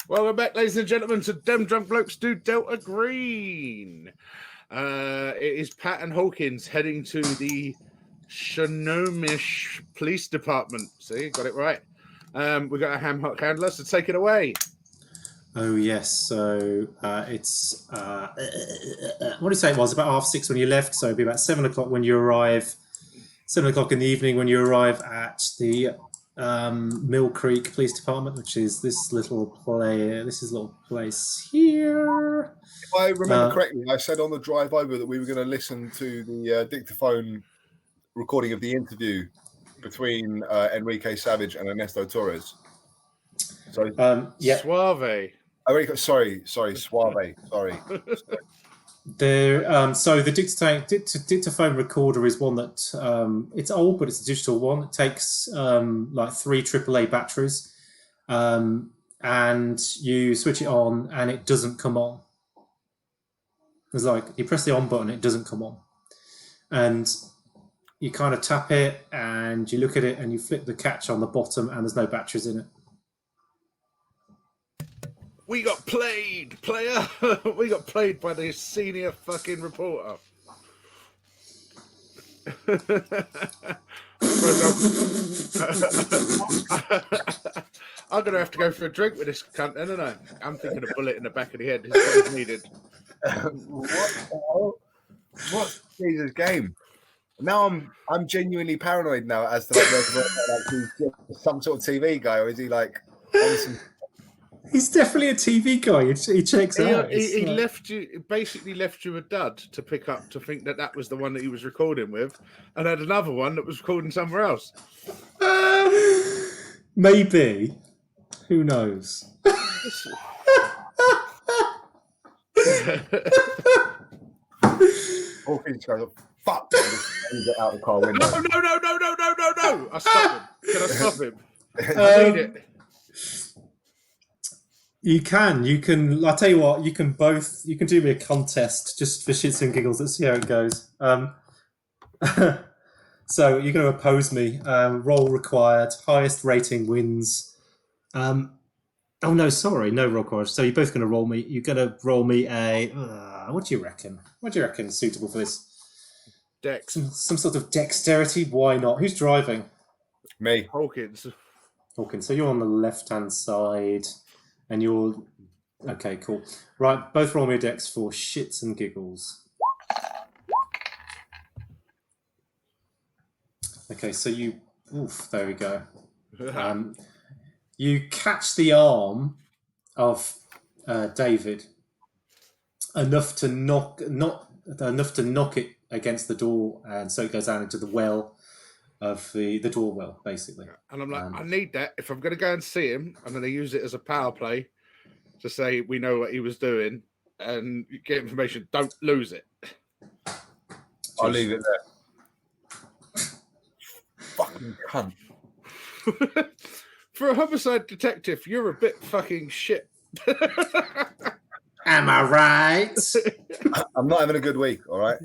Welcome back, ladies and gentlemen, to Dem Drunk Blokes do Delta Green. It is Pat and Hawkins heading to the Snohomish Police Department. See, got it right. We've got a ham hock handler, so take it away. Oh yes, so it's what do you say it was? About 6:30 when you left, so it'd be about 7 o'clock when you arrive. 7 o'clock in the evening when you arrive at the Mill Creek Police Department, which is this little place here. If I remember correctly, I said on the drive over that we were going to listen to the dictaphone recording of the interview between Enrique Savage and Ernesto Torres. So, yeah, Suave. Sorry, Suave. Sorry. So the dictaphone recorder is one that it's old, but it's a digital one. It takes like 3 AAA batteries, and you switch it on, and it doesn't come on. It's like you press the on button, it doesn't come on, and you kind of tap it, and you look at it, and you flip the catch on the bottom, and there's no batteries in it. We got played, player. We got played by the senior fucking reporter. I'm going to have to go for a drink with this cunt, aren't I? I'm thinking a bullet in the back of the head is needed. What's Jesus' game? Now I'm genuinely paranoid now as to like some sort of TV guy, or is he like on some... He's definitely a TV guy. He checks out. He basically left you a dud to pick up to think that was the one that he was recording with, and had another one that was recording somewhere else. Maybe. Who knows? Hawkins goes, fuck! And get out the car window. No! I stop him. Can I stop him? I need it. You can. I'll tell you what. You can do me a contest just for shits and giggles. Let's see how it goes. So you're going to oppose me. Roll required. Highest rating wins. Oh no, sorry, no roll required. So you're both going to roll me. You're going to roll me a. What do you reckon? What do you reckon is suitable for this? Dex. Some sort of dexterity. Why not? Who's driving? Me. Hawkins. So you're on the left-hand side. And you're... Okay, cool. Right, both roll me a dex for shits and giggles. Okay, so you... Oof, there we go. You catch the arm of David enough to knock it against the door, and so it goes down into the well of the door well, basically. And I'm like, I need that. If I'm going to go and see him, I'm going to use it as a power play to say we know what he was doing and get information. Don't lose it. I'll leave it there. Fucking cunt. For a homicide detective, you're a bit fucking shit. Am I right? I'm not having a good week, all right?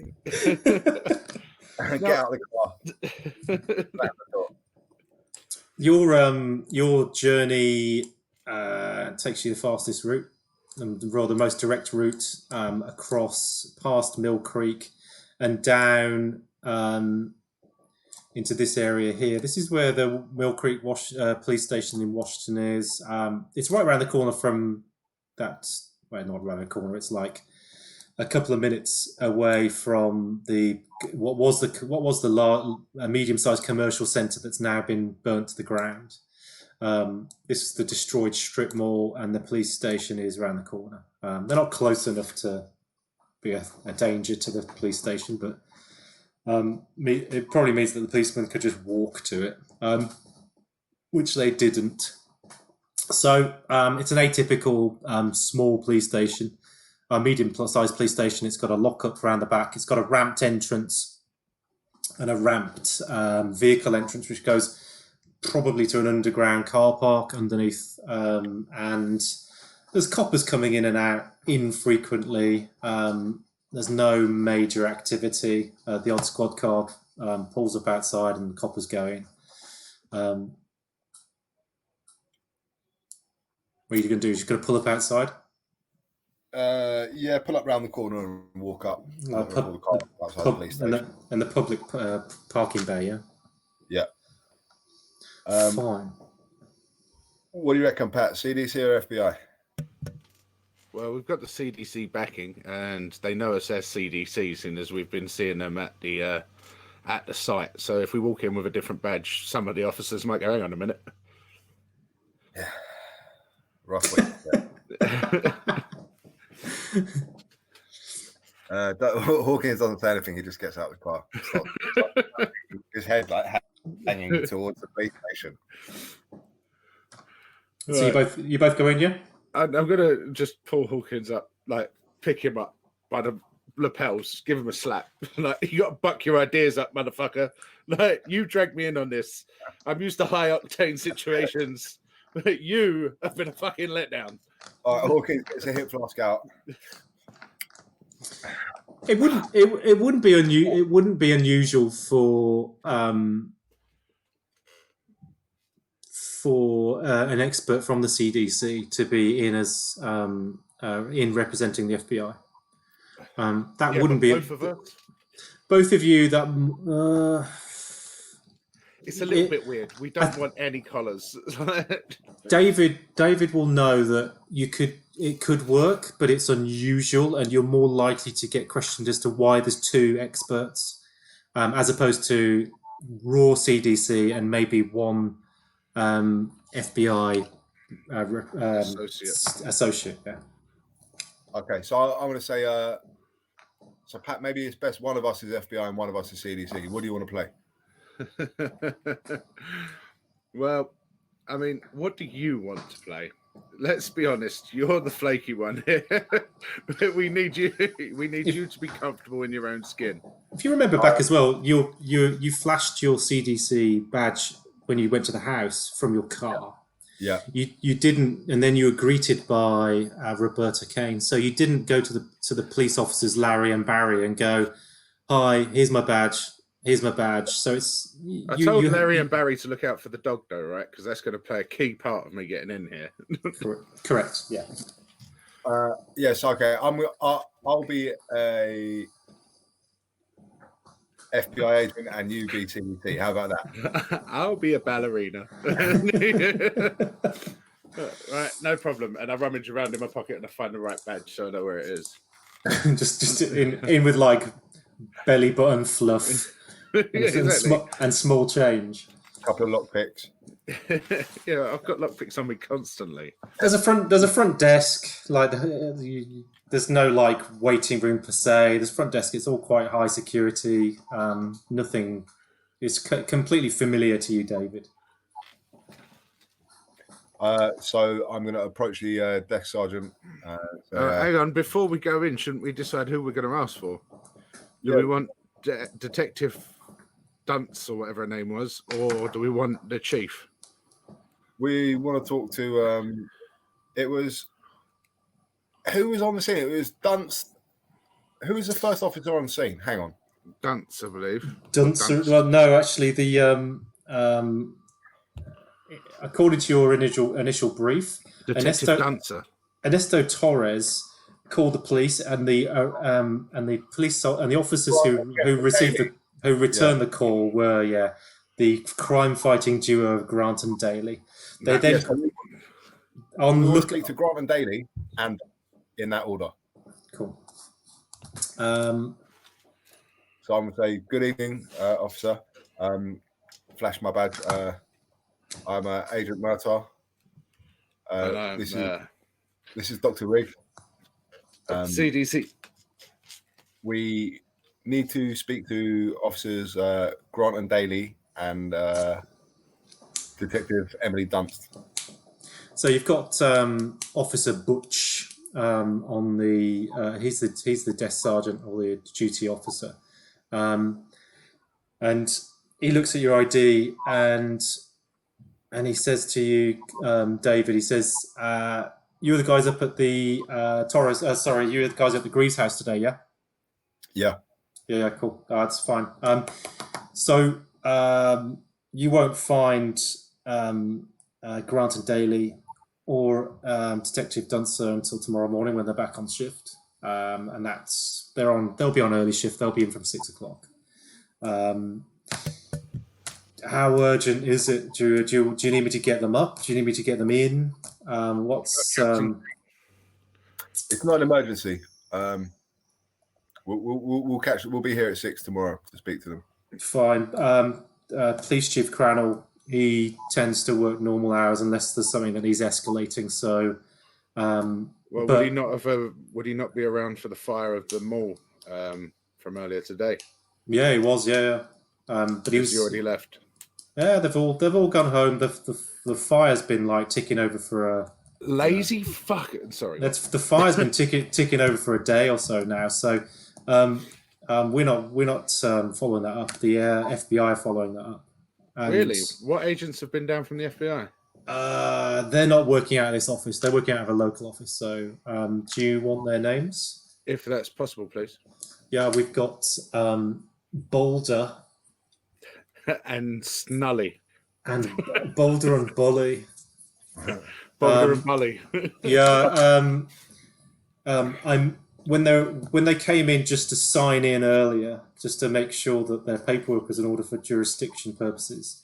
Get out of the car. Your journey takes you the fastest route, and rather the most direct route across past Mill Creek and down into this area here. This is where the Mill Creek police station in Washington is. It's right around the corner from that. Well, not around the corner. It's like a couple of minutes away from what was the medium-sized commercial centre that's now been burnt to the ground. This is the destroyed strip mall, and the police station is around the corner. They're not close enough to be a danger to the police station, but it probably means that the policemen could just walk to it, which they didn't. So it's an atypical small police station. A medium-sized police station. It's got a lockup around the back. It's got a ramped entrance and a ramped vehicle entrance, which goes probably to an underground car park underneath. And there's coppers coming in and out infrequently. There's no major activity. The odd squad car pulls up outside and the coppers go in. What are you going to do? You're going to pull up outside? Yeah, pull up round the corner and walk up. Outside the police station. And the public parking bay, yeah? Yeah. Fine. What do you reckon, Pat? CDC or FBI? Well, we've got the CDC backing, and they know us as CDC, seeing as we've been seeing them at the site. So if we walk in with a different badge, some of the officers might go, "Hang on a minute." Yeah. Rough week. Yeah. Hawkins doesn't say anything. He just gets out of the car. His head like hanging towards the police station. So you both go in, yeah? I'm gonna just pull Hawkins up, like pick him up by the lapels, give him a slap. Like, you got to buck your ideas up, motherfucker. Like, you dragged me in on this. I'm used to high octane situations. You have been a fucking letdown. All right, Hawkins gets a hip flask out. It wouldn't be unusual for an expert from the CDC to be in as in representing the FBI. That wouldn't be both of us. Both of you. That it's a little bit weird. We don't want any collars. David will know that it could work, but it's unusual, and you're more likely to get questioned as to why there's two experts, as opposed to raw CDC and maybe one FBI associate. Yeah. Okay, so I'm going to say, so Pat, maybe it's best one of us is FBI and one of us is CDC. What do you want to play? Well, I mean, what do you want to play? Let's be honest. You're the flaky one here. We need you. We need you to be comfortable in your own skin. If you remember back as well, you flashed your CDC badge when you went to the house from your car. Yeah. You didn't, and then you were greeted by Roberta Kane. So you didn't go to the police officers Larry and Barry and go, "Hi, here's my badge. Here's my badge." So it's. I told Larry and Barry to look out for the dog, though, right? Because that's going to play a key part of me getting in here. Correct. Yeah. Yes. Okay. I'll be a FBI agent and you be CDC. How about that? I'll be a ballerina. Right, no problem. And I rummage around in my pocket and I find the right badge, so I know where it is. just in with like belly button fluff. And small change. A couple of lockpicks. Yeah, I've got lockpicks on me constantly. There's a front desk. Like there's no like waiting room per se. There's front desk. It's all quite high security. Nothing. It's completely familiar to you, David. So I'm going to approach the desk sergeant. Hang on, before we go in, shouldn't we decide who we're going to ask for? Do we want Detective Dunce or whatever her name was, or do we want the chief? We want to talk to. It was who was on the scene. It was Dunce. Who was the first officer on scene? Hang on, Dunce, I believe. Dunce. Well, no, actually, the according to your initial brief, Detective Duncer. Ernesto Torres called the police, and the police and the officers who returned the call were the crime-fighting duo of Grant and Daly. They then speak to Grant and Daly, and in that order. Cool. So I'm going to say, good evening, officer. Flash my badge. I'm Agent Murtaugh. This is Dr. Rigg. CDC. We need to speak to officers Grant and Daly and Detective Emily Dunst. So you've got Officer Butch on the he's the desk sergeant or the duty officer, and he looks at your ID and he says to you, David. He says, "You were the guys up at the Torres. You were the guys at the Greaves house today, yeah?" Yeah. Yeah, cool. That's fine. So you won't find Grant and Daly or Detective Dunster until tomorrow morning when they're back on shift. And they'll be on early shift. They'll be in from 6 o'clock. How urgent is it? Do you need me to get them up? Do you need me to get them in? It's not an emergency. We'll catch. We'll be here at 6 tomorrow to speak to them. Fine. Police Chief Crannell, he tends to work normal hours unless there's something that needs escalating. So, would he not be around for the fire of the mall from earlier today? Yeah, he was. Yeah, but he already left. Yeah, they've all gone home. The fire's been like ticking over for a lazy fuck. Sorry, the fire's been ticking over for a day or so now. So we're not following that up. The FBI are following that up. And really? What agents have been down from the FBI? They're not working out of this office. They're working out of a local office. So do you want their names? If that's possible, please. Yeah, we've got Boulder and Snully and Boulder and Bully. Boulder and Bully. Yeah. When they came in just to sign in earlier, just to make sure that their paperwork was in order for jurisdiction purposes,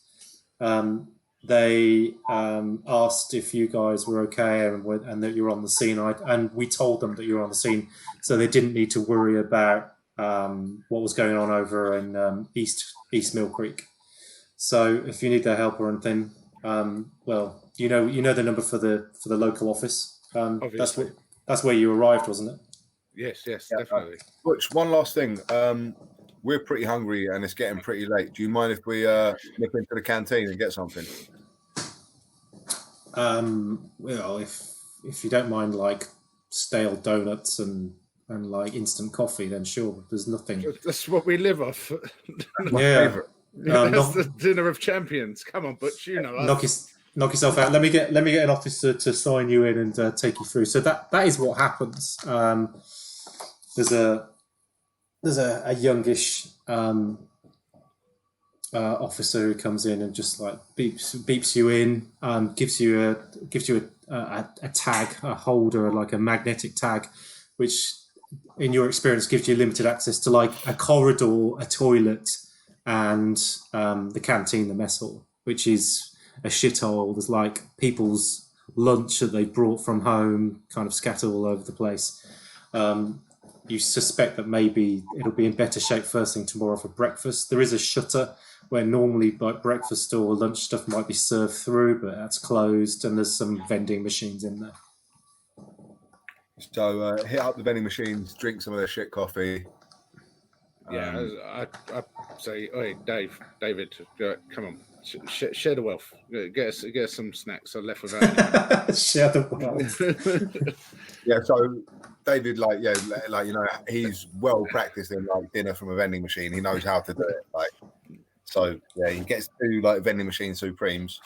they asked if you guys were okay and that you were on the scene, and we told them that you were on the scene, so they didn't need to worry about what was going on over in East Mill Creek. So if you need their help or anything, well, you know the number for the local office. That's where you arrived, wasn't it? Yes, definitely. Butch, one last thing. We're pretty hungry and it's getting pretty late. Do you mind if we nip into the canteen and get something? Well, if you don't mind, like stale donuts and like instant coffee, then sure. There's nothing. That's what we live off. Yeah. Favorite. That's the dinner of champions. Come on, Butch, you know. Knock yourself out. Let me get an officer to sign you in and take you through. So that is what happens. There's a youngish officer who comes in and just like beeps you in, gives you a tag, a holder, like a magnetic tag, which in your experience gives you limited access to like a corridor, a toilet, and the canteen, the mess hall, which is a shithole. There's like people's lunch that they brought from home kind of scattered all over the place. You suspect that maybe it'll be in better shape first thing tomorrow for breakfast. There is a shutter where normally like breakfast or lunch stuff might be served through, but that's closed, and there's some vending machines in there. So hit up the vending machines, drink some of their shit coffee. Yeah, I say, hey, David, come on, share the wealth. Get us some snacks. I left without any. Share the wealth. Yeah, so David, he's well practiced in like dinner from a vending machine. He knows how to do it. Like, so yeah, he gets 2 like vending machine supremes,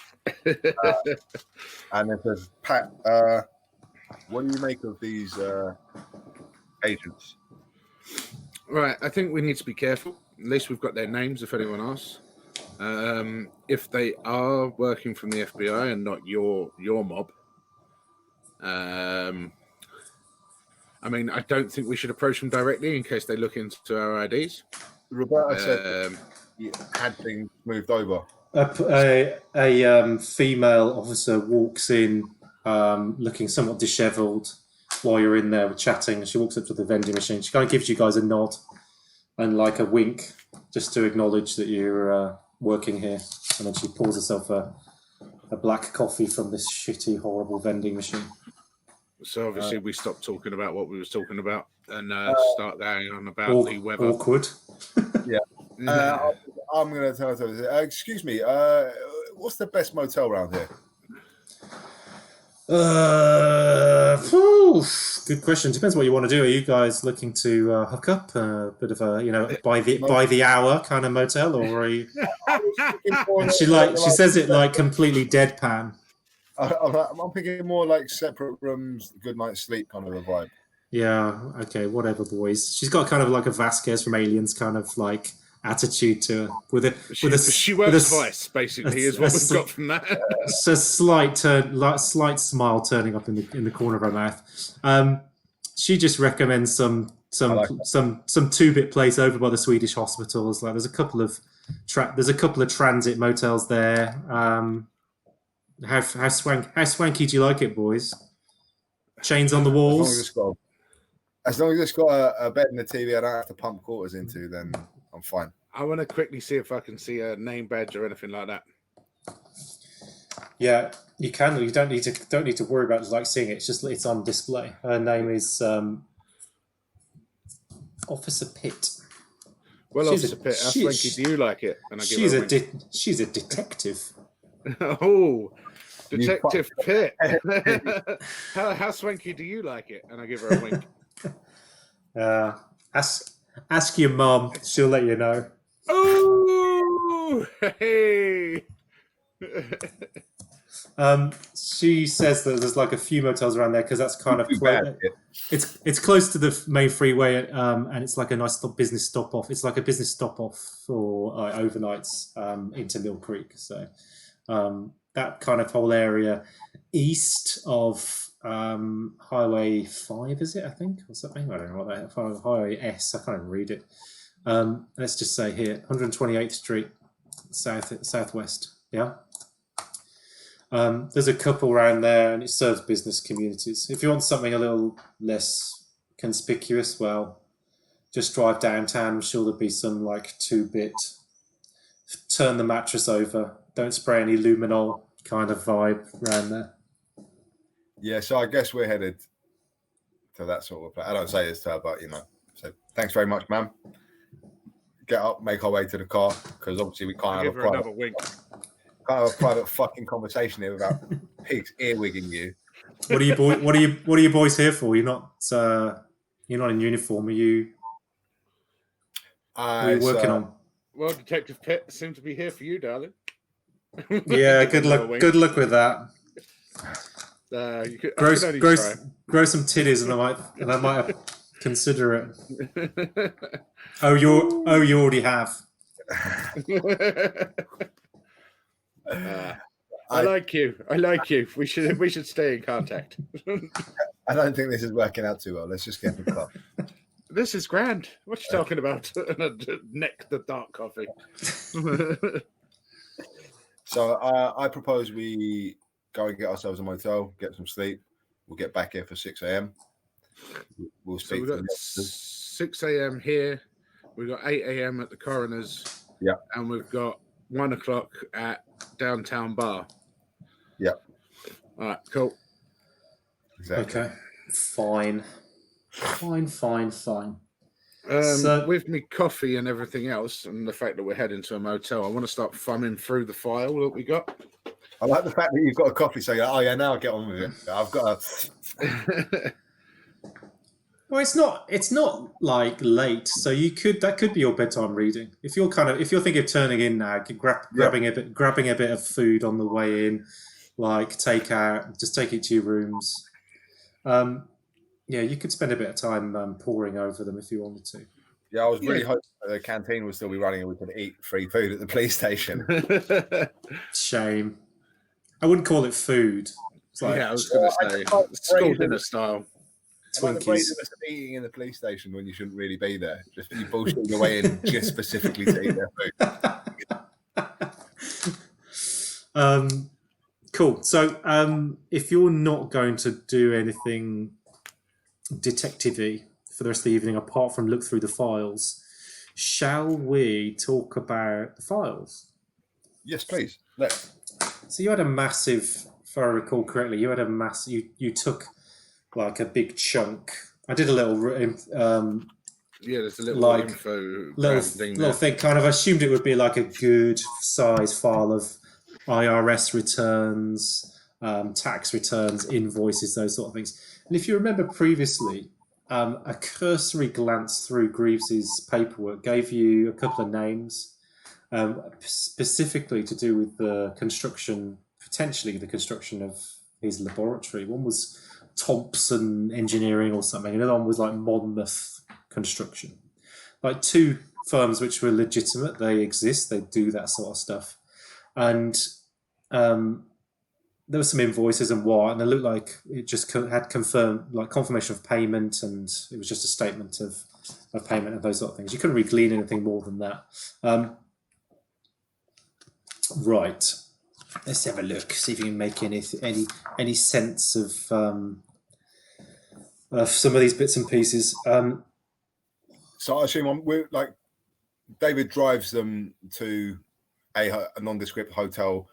and then says, "Pat, what do you make of these agents?" Right, I think we need to be careful. At least we've got their names if anyone asks. If they are working from the FBI and not your mob, I mean, I don't think we should approach them directly in case they look into our IDs. Roberta said had things moved over. A female officer walks in, looking somewhat dishevelled while you're in there chatting, and she walks up to the vending machine. She kind of gives you guys a nod and like a wink just to acknowledge that you're working here, and then she pours herself a black coffee from this shitty, horrible vending machine. So obviously we stopped talking about what we was talking about and start going on about the weather. Awkward. Yeah. I'm going to tell her, excuse me, what's the best motel around here? Good question. Depends what you want to do. Are you guys looking to hook up a bit of a by the hour kind of motel, or are you? She says it like completely deadpan. I'm thinking more like separate rooms, good night's sleep kind of a vibe. Yeah. Okay. Whatever, boys. She's got kind of like a Vasquez from Aliens kind of like attitude to her. She works vice, basically, is what we've got from that. It's a slight smile turning up in the corner of her mouth. She just recommends some 2-bit place over by the Swedish hospitals. Like there's a couple of transit motels there. How swanky do you like it, boys? Chains on the walls. As long as it's got a bed and a TV I don't have to pump quarters into, then I'm fine. I want to quickly see if I can see a name badge or anything like that. Yeah, you can. You don't need to worry about like seeing it. It's on display. Her name is Officer Pitt. Well, Officer Pitt, how swanky do you like it? And I give her a wink. She's a detective. Oh, Detective Pitt. How swanky do you like it? And I give her a wink. Ask your mum. She'll let you know. Oh, hey. She says that there's like a few motels around there because that's kind of close. It's close to the main freeway, and it's like a nice business stop off. It's like a business stop off for overnights into Mill Creek. So that kind of whole area east of Highway 5, is it? I think or something. I don't know what that Highway S. I can't even read it. Let's just say here, 128th Street, southwest. Yeah. There's a couple around there, and it serves business communities. If you want something a little less conspicuous, well, just drive downtown. I'm sure there'll be some like 2-bit, turn the mattress over, don't spray any luminol kind of vibe around there. Yeah, so I guess we're headed to that sort of place. I don't say this to her, but So thanks very much, ma'am. Get up, make our way to the car, because obviously we can't have a private fucking conversation here without pigs earwigging you. What are you boys here for? You're not in uniform. Are you? What are you working on? Well, Detective Pitt seems to be here for you, darling. Yeah, good luck. Good luck with that. Grow some titties, and I might consider it. You already have. I like you. We should stay in contact. I don't think this is working out too well. Let's just get in the club. This is grand. What you talking about? Neck the dark coffee. So I propose we go and get ourselves a motel, get some sleep. We'll get back here for 6 a.m. We'll speak. So we've got 6 a.m. here. We've got 8 a.m. at the coroner's. Yeah. And we've got 1 o'clock at downtown bar. Yeah. All right, cool. Exactly. Okay. Fine. With me coffee and everything else, and the fact that we're heading to a motel, I want to start thumbing through the file that we got. I like the fact that you've got a coffee, so you're, oh yeah, now I'll get on with it. I've got a... Well, it's not like late, so that could be your bedtime reading. If you're thinking of turning in now, grabbing a bit of food on the way in, like take out, just take it to your rooms. Yeah, you could spend a bit of time poring over them if you wanted to. Yeah, I was really hoping the canteen would still be running and we could eat free food at the police station. Shame. I wouldn't call it food. It's like, I was going to say school dinner style. Twinkies. Eating in the police station when you shouldn't really be there. Just you bullshitting your way in just specifically to eat their food. Cool. So if you're not going to do anything detective-y for the rest of the evening, apart from look through the files, shall we talk about the files? Yes, please. Let's. So you had a massive, if I recall correctly, you took like a big chunk. I did a little there's a little info thing. Kind of assumed it would be like a good size file of IRS returns, tax returns, invoices, those sort of things. And if you remember previously, a cursory glance through Greaves's paperwork gave you a couple of names, specifically to do with potentially the construction of his laboratory. One was Thompson Engineering or something. Another one was like Monmouth Construction. Like two firms which were legitimate. They exist. They do that sort of stuff, and there were some invoices and what, and it looked like it just had confirmation of payment, and it was just a statement of payment and those sort of things. You couldn't really glean anything more than that. Right. Let's have a look. See if you can make any sense of some of these bits and pieces. So I assume we're like David drives them to a nondescript hotel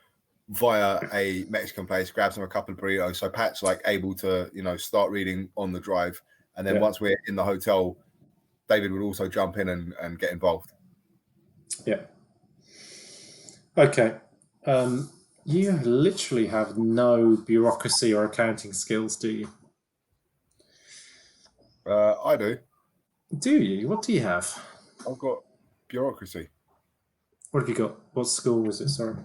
via a Mexican place, grabs them a couple of burritos. So Pat's like able to, start reading on the drive. And then once we're in the hotel, David would also jump in and get involved. Yeah. Okay. You literally have no bureaucracy or accounting skills, do you? I do. Do you? What do you have? I've got bureaucracy. What have you got? What school was it? Sorry.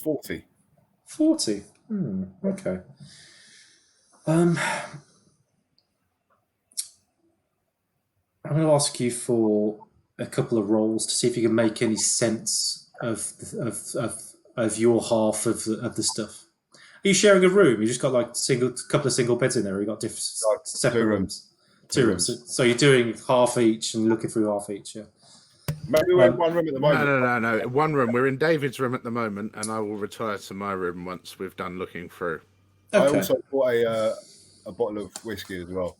40. 40. Okay. I'm going to ask you for a couple of roles to see if you can make any sense of your half of the stuff. Are you sharing a room? You just got like couple of single beds in there, or you got different separate rooms? Two rooms. So you're doing half each and looking through half each, yeah. Maybe we're in one room at the moment. No. One room. We're in David's room at the moment, and I will retire to my room once we've done looking through. Okay. I also bought a bottle of whiskey as well.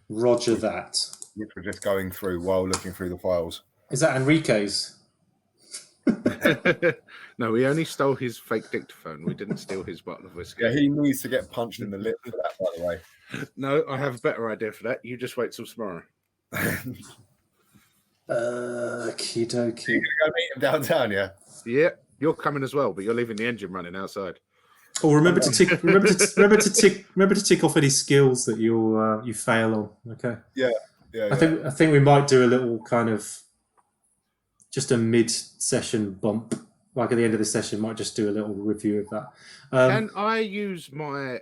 Roger that. Which we're just going through while looking through the files. Is that Enrique's? No, we only stole his fake dictaphone. We didn't steal his bottle of whiskey. Yeah, he needs to get punched in the lip for that, by the way. No, I have a better idea for that. You just wait till tomorrow. Okie dokie. You're going to meet him downtown, yeah? Yeah, you're coming as well, but you're leaving the engine running outside. Oh, remember to tick off any skills that you fail on. Okay. Yeah. I think we might do a little kind of just a mid-session bump, like at the end of the session. Might just do a little review of that. Can I use my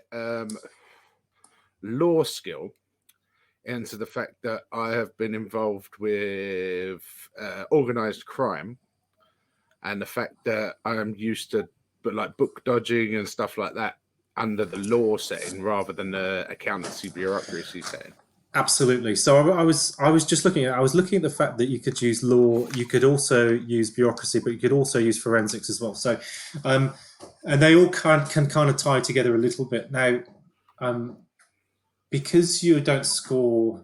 law skill into the fact that I have been involved with organized crime, and the fact that I am used to book dodging and stuff like that under the law setting rather than the accountancy bureaucracy setting? Absolutely. So I was just looking at the fact that you could use law, you could also use bureaucracy, but you could also use forensics as well. So, and they all can kind of tie together a little bit. Now, because you don't score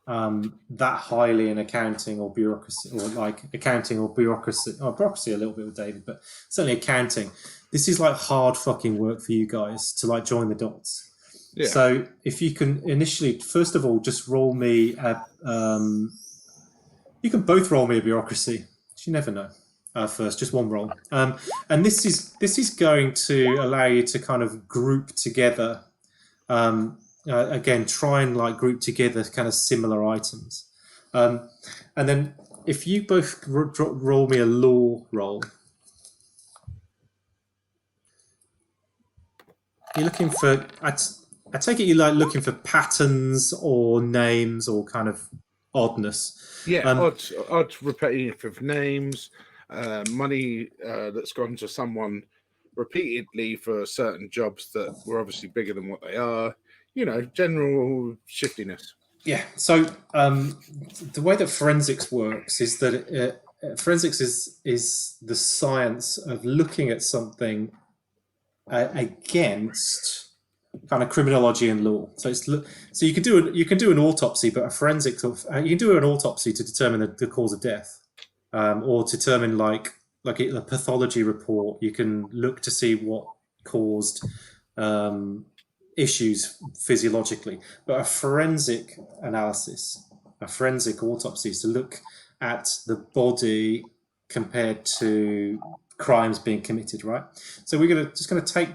that highly in accounting or bureaucracy, or like accounting or bureaucracy a little bit with David, but certainly accounting. This is like hard fucking work for you guys to like join the dots. Yeah. So if you can initially, first of all, just roll me you can both roll me a bureaucracy. You never know. First, just one roll. And this is going to allow you to kind of group together. Again, try and like group together kind of similar items. And then if you both roll me a law roll, you're looking for. I take it you like looking for patterns or names or kind of oddness. Yeah, odd repetitive names, money that's gone to someone repeatedly for certain jobs that were obviously bigger than what they are. General shiftiness. Yeah. So the way that forensics works is that forensics is the science of looking at something against kind of criminology and law. So you can do an autopsy, but a forensic you can do an autopsy to determine the cause of death, or determine like a pathology report. You can look to see what caused issues physiologically. But a forensic analysis, a forensic autopsy, is to look at the body compared to crimes being committed, right? So we're just going to take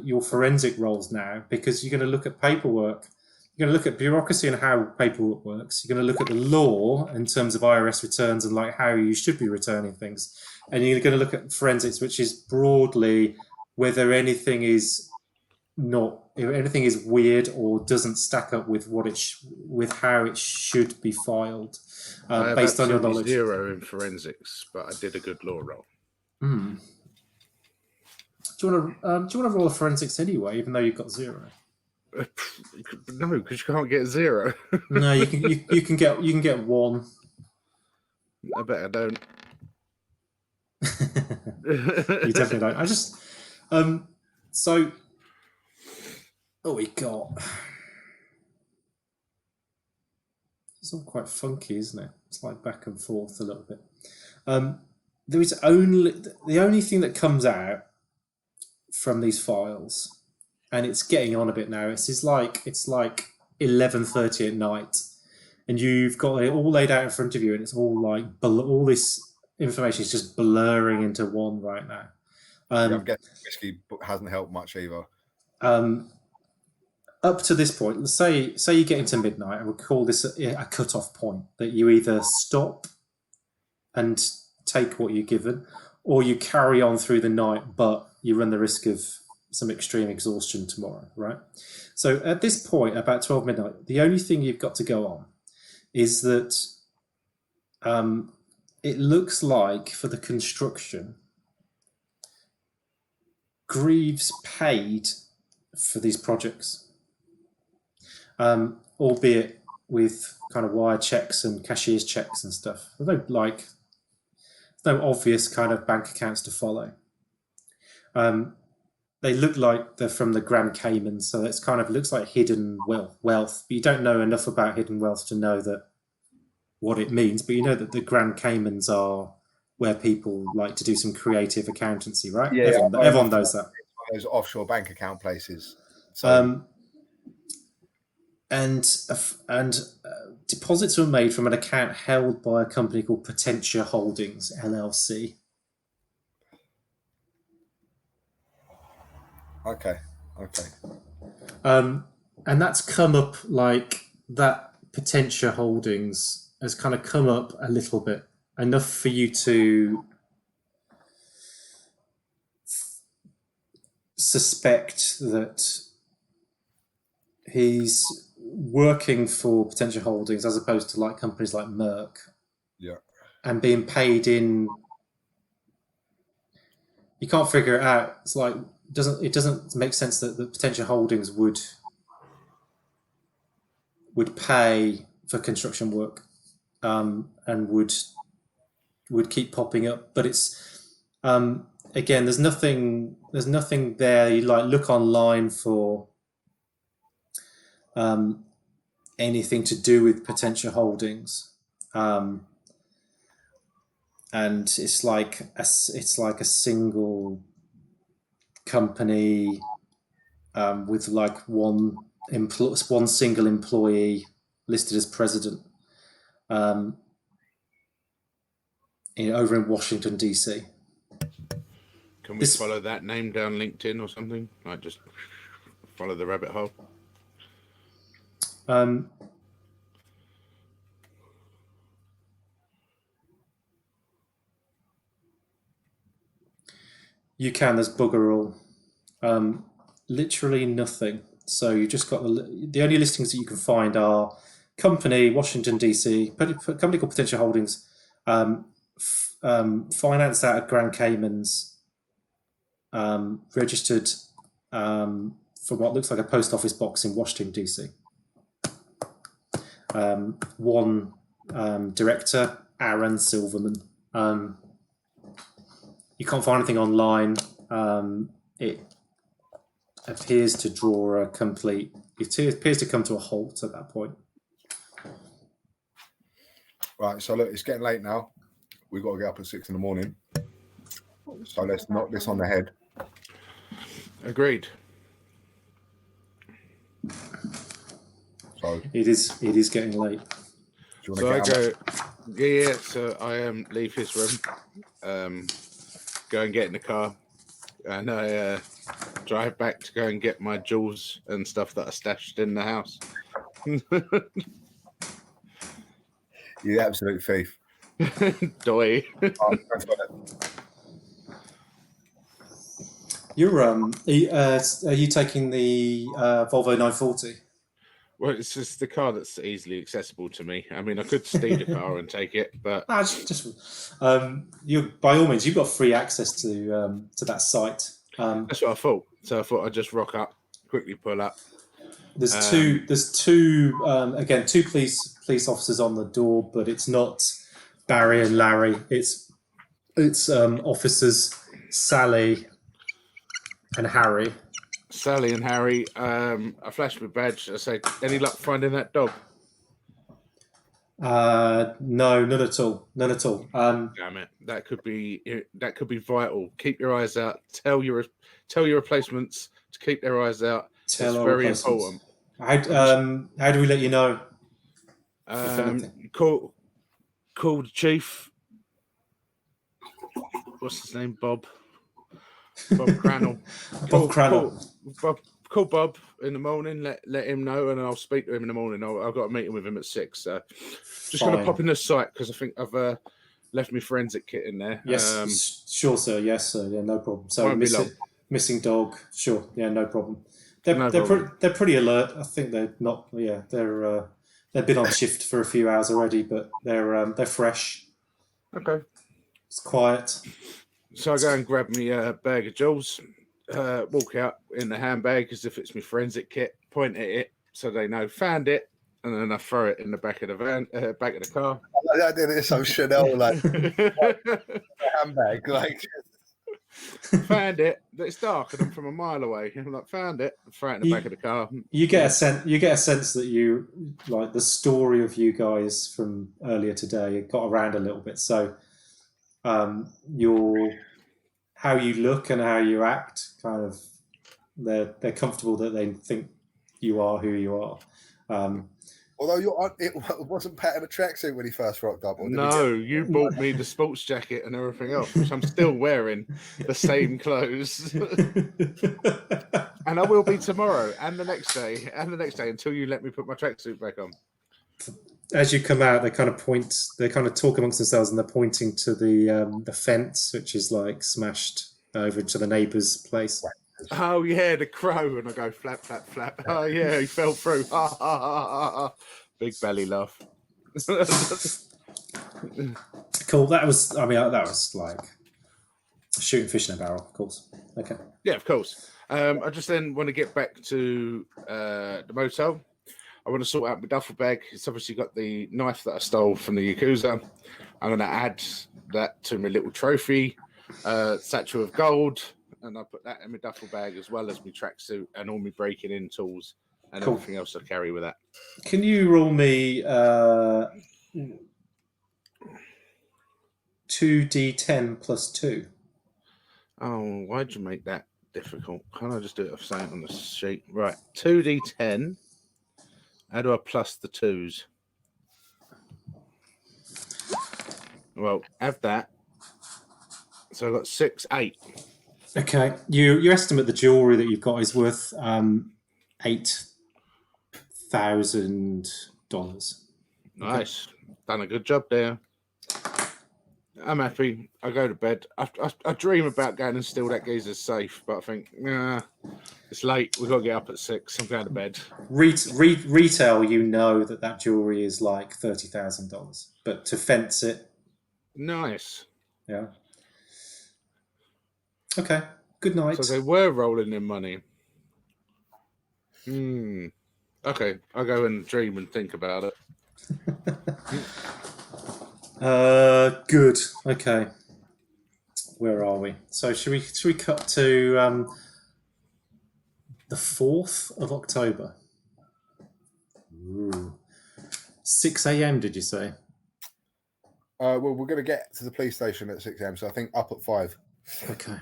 your forensic roles now, because you're going to look at paperwork. You're going to look at bureaucracy and how paperwork works. You're going to look at the law in terms of IRS returns and like how you should be returning things. And you're going to look at forensics, which is broadly whether anything is not if anything is weird or doesn't stack up with what with how it should be filed, I have based on your absolutely knowledge. 0 in forensics, but I did a good law roll. Hmm. Do you want to roll a forensics anyway, even though you've got 0? No, because you can't get 0. No, you can get 1. I bet I don't. You definitely don't. I just so what we got. It's all quite funky, isn't it? It's like back and forth a little bit. There is the only thing that comes out from these files, and it's getting on a bit now. It's like 11:30 at night, and you've got it all laid out in front of you, and it's all like all this information is just blurring into one right now. I'm guessing whiskey hasn't helped much either. Up to this point, let's say you get into midnight, and we'll call this a cut-off point, that you either stop and take what you're given, or you carry on through the night, but you run the risk of some extreme exhaustion tomorrow, right? So at this point, about 12 midnight, the only thing you've got to go on is that it looks like for the construction, Greaves paid for these projects. Albeit with kind of wire checks and cashier's checks and stuff. There's no obvious kind of bank accounts to follow. They look like they're from the Grand Caymans, so it's kind of looks like hidden wealth. But you don't know enough about hidden wealth to know that what it means. But you know that the Grand Caymans are where people like to do some creative accountancy, right? Yeah, everyone knows that. Those offshore bank account places. So. And deposits were made from an account held by a company called Potentia Holdings LLC. Okay. And that's come up like that. Potentia Holdings has kind of come up a little bit, enough for you to suspect that he's working for Potentia Holdings as opposed to like companies like Merck. Yeah. And being paid in, you can't figure it out. It's like it doesn't make sense that the Potentia Holdings would pay for construction work, and would keep popping up. But it's again, there's nothing there. You like look online for anything to do with Potentia Holdings, and it's like a single company with like one single employee listed as president, over in Washington DC. Can we follow that name down LinkedIn or something? Like just follow the rabbit hole. You can. There's bugger all. Literally nothing. So you just got the only listings that you can find are company Washington DC, company called Potentia Holdings, financed out of Grand Caymans, registered from what looks like a post office box in Washington DC. One director, Aaron Silverman. You can't find anything online. It appears to draw a complete. It appears to come to a halt at that point. Right, so look, it's getting late now. We've got to get up at 6 a.m. So let's knock this on the head. Agreed. So it is getting late. So I go, yeah. So I leave his room, go and get in the car, and I drive back to go and get my jewels and stuff that I stashed in the house. You absolute thief. Doy. You're are you taking the Volvo 940? Well, it's just the car that's easily accessible to me. I mean, I could steal a car and take it, but You by all means, you've got free access to that site. that's what I thought. So I thought I'd just rock up, quickly pull up. There's two again, two police officers on the door, but it's not Barry and Larry. It's officers Sally and Harry. Sally and Harry. I flashed my badge. I say, any luck finding that dog? No, none at all. None at all. Damn it! That could be vital. Keep your eyes out. Tell your replacements to keep their eyes out. It's very important. How do we let you know? Call the chief. What's his name? Bob Crannell. Bob Crannell. Call Bob in the morning. Let him know, and I'll speak to him in the morning. I've got a meeting with him at 6. So just going to pop in the site because I think I've left my forensic kit in there. Yes, sure, sir. Yes, sir. Yeah, no problem. So missing dog. Sure. Yeah, no problem. They're pretty alert. I think they're not. Yeah, they've been on shift for a few hours already, but they're fresh. Okay. It's quiet. So I go and grab me a bag of jewels, walk out in the handbag as if it's my forensic kit, point at it so they know found it, and then I throw it in the back of the van, back of the car. I did it so Chanel like handbag, like found it. It's dark and I'm from a mile away. I'm like, found it, throw it in the back of the car. You get a sense that you like the story of you guys from earlier today. It got around a little bit, so. How you look and how you act, kind of, they're comfortable that they think you are who you are. Although it wasn't Pat in a tracksuit when he first rocked up. No, you bought me the sports jacket and everything else, which I'm still wearing the same clothes, and I will be tomorrow and the next day until you let me put my tracksuit back on. As you come out, they kind of talk amongst themselves, and they're pointing to the fence, which is like smashed over to the neighbour's place. Oh yeah, the crow, and I go flap, flap, flap. Oh yeah, he fell through. Ha ha ha ha ha. Big belly laugh. Cool. That was like shooting fish in a barrel, of course. Okay. Yeah, of course. I just then want to get back to the motel. I want to sort out my duffel bag. It's obviously got the knife that I stole from the Yakuza. I'm going to add that to my little trophy satchel of gold, and I'll put that in my duffel bag as well as my tracksuit and all my breaking in tools and everything else I carry with that. Can you roll me 2d10 plus 2? Oh, why'd you make that difficult? Can't I just do it off saying on the sheet? Right, 2d10. How do I plus the 2s? Well, have that. So I've got 6, 8. Okay. You estimate the jewellery that you've got is worth $8,000. Nice. Done a good job there. I'm happy. I go to bed. I dream about going and steal that geezer's safe, but I think, nah, it's late. We've got to get up at 6. I'm going to bed. Retail, you know that jewellery is like $30,000, but to fence it, nice. Yeah. Okay. Good night. So they were rolling in money. Okay, I'll go and dream and think about it. Good. Okay. Where are we? So should we cut to the 4th of October? Ooh. 6 a.m. Did you say? Well, we're going to get to the police station at 6 a.m. So I think up at 5. Okay.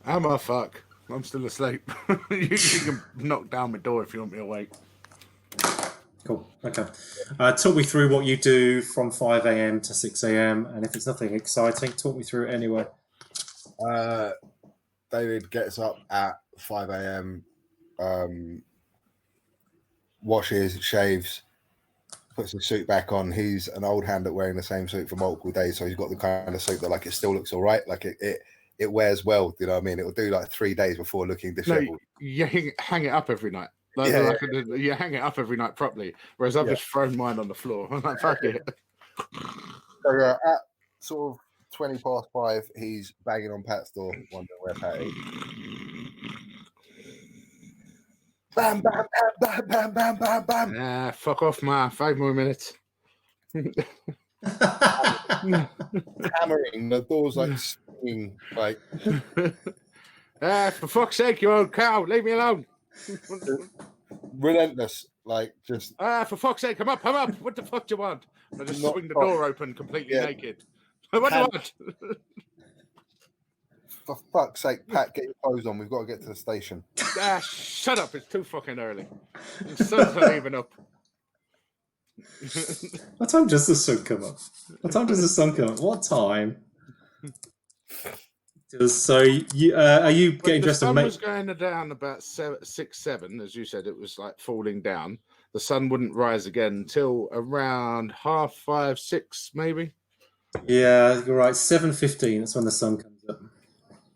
Am I fuck? I'm still asleep. you can knock down my door if you want me awake. Cool. Okay. Talk me through what you do from 5 a.m. to 6 a.m. and if it's nothing exciting, talk me through it anyway. David gets up at 5 a.m., washes, shaves, puts his suit back on. He's an old hand at wearing the same suit for multiple days, so he's got the kind of suit that like it still looks all right. Like it it wears well. Do you know what I mean? It will do like 3 days before looking disheveled. You hang it up every night. You hang it up every night properly. Whereas I've just thrown mine on the floor. I'm like, fuck it. So at sort of 5:20, he's banging on Pat's door, wondering where Pat is. Bam, bam, bam, bam, bam, bam, bam, bam. Fuck off, ma. 5 more minutes. Hammering. The door's like swinging. Like, for fuck's sake, you old cow. Leave me alone. relentless. Like, just. For fuck's sake, come up. What the fuck do you want? I just swing the door open completely naked. What do you want? For fuck's sake, Pat, get your clothes on. We've got to get to the station. Shut up. It's too fucking early. The sun's not even up. What time does the sun come up? What time? So you are you getting dressed? The sun was going down about 6, 7, as you said. It was like falling down. The sun wouldn't rise again until around 5:30, 6, maybe. Yeah, you're right. 7:15. That's when the sun comes up.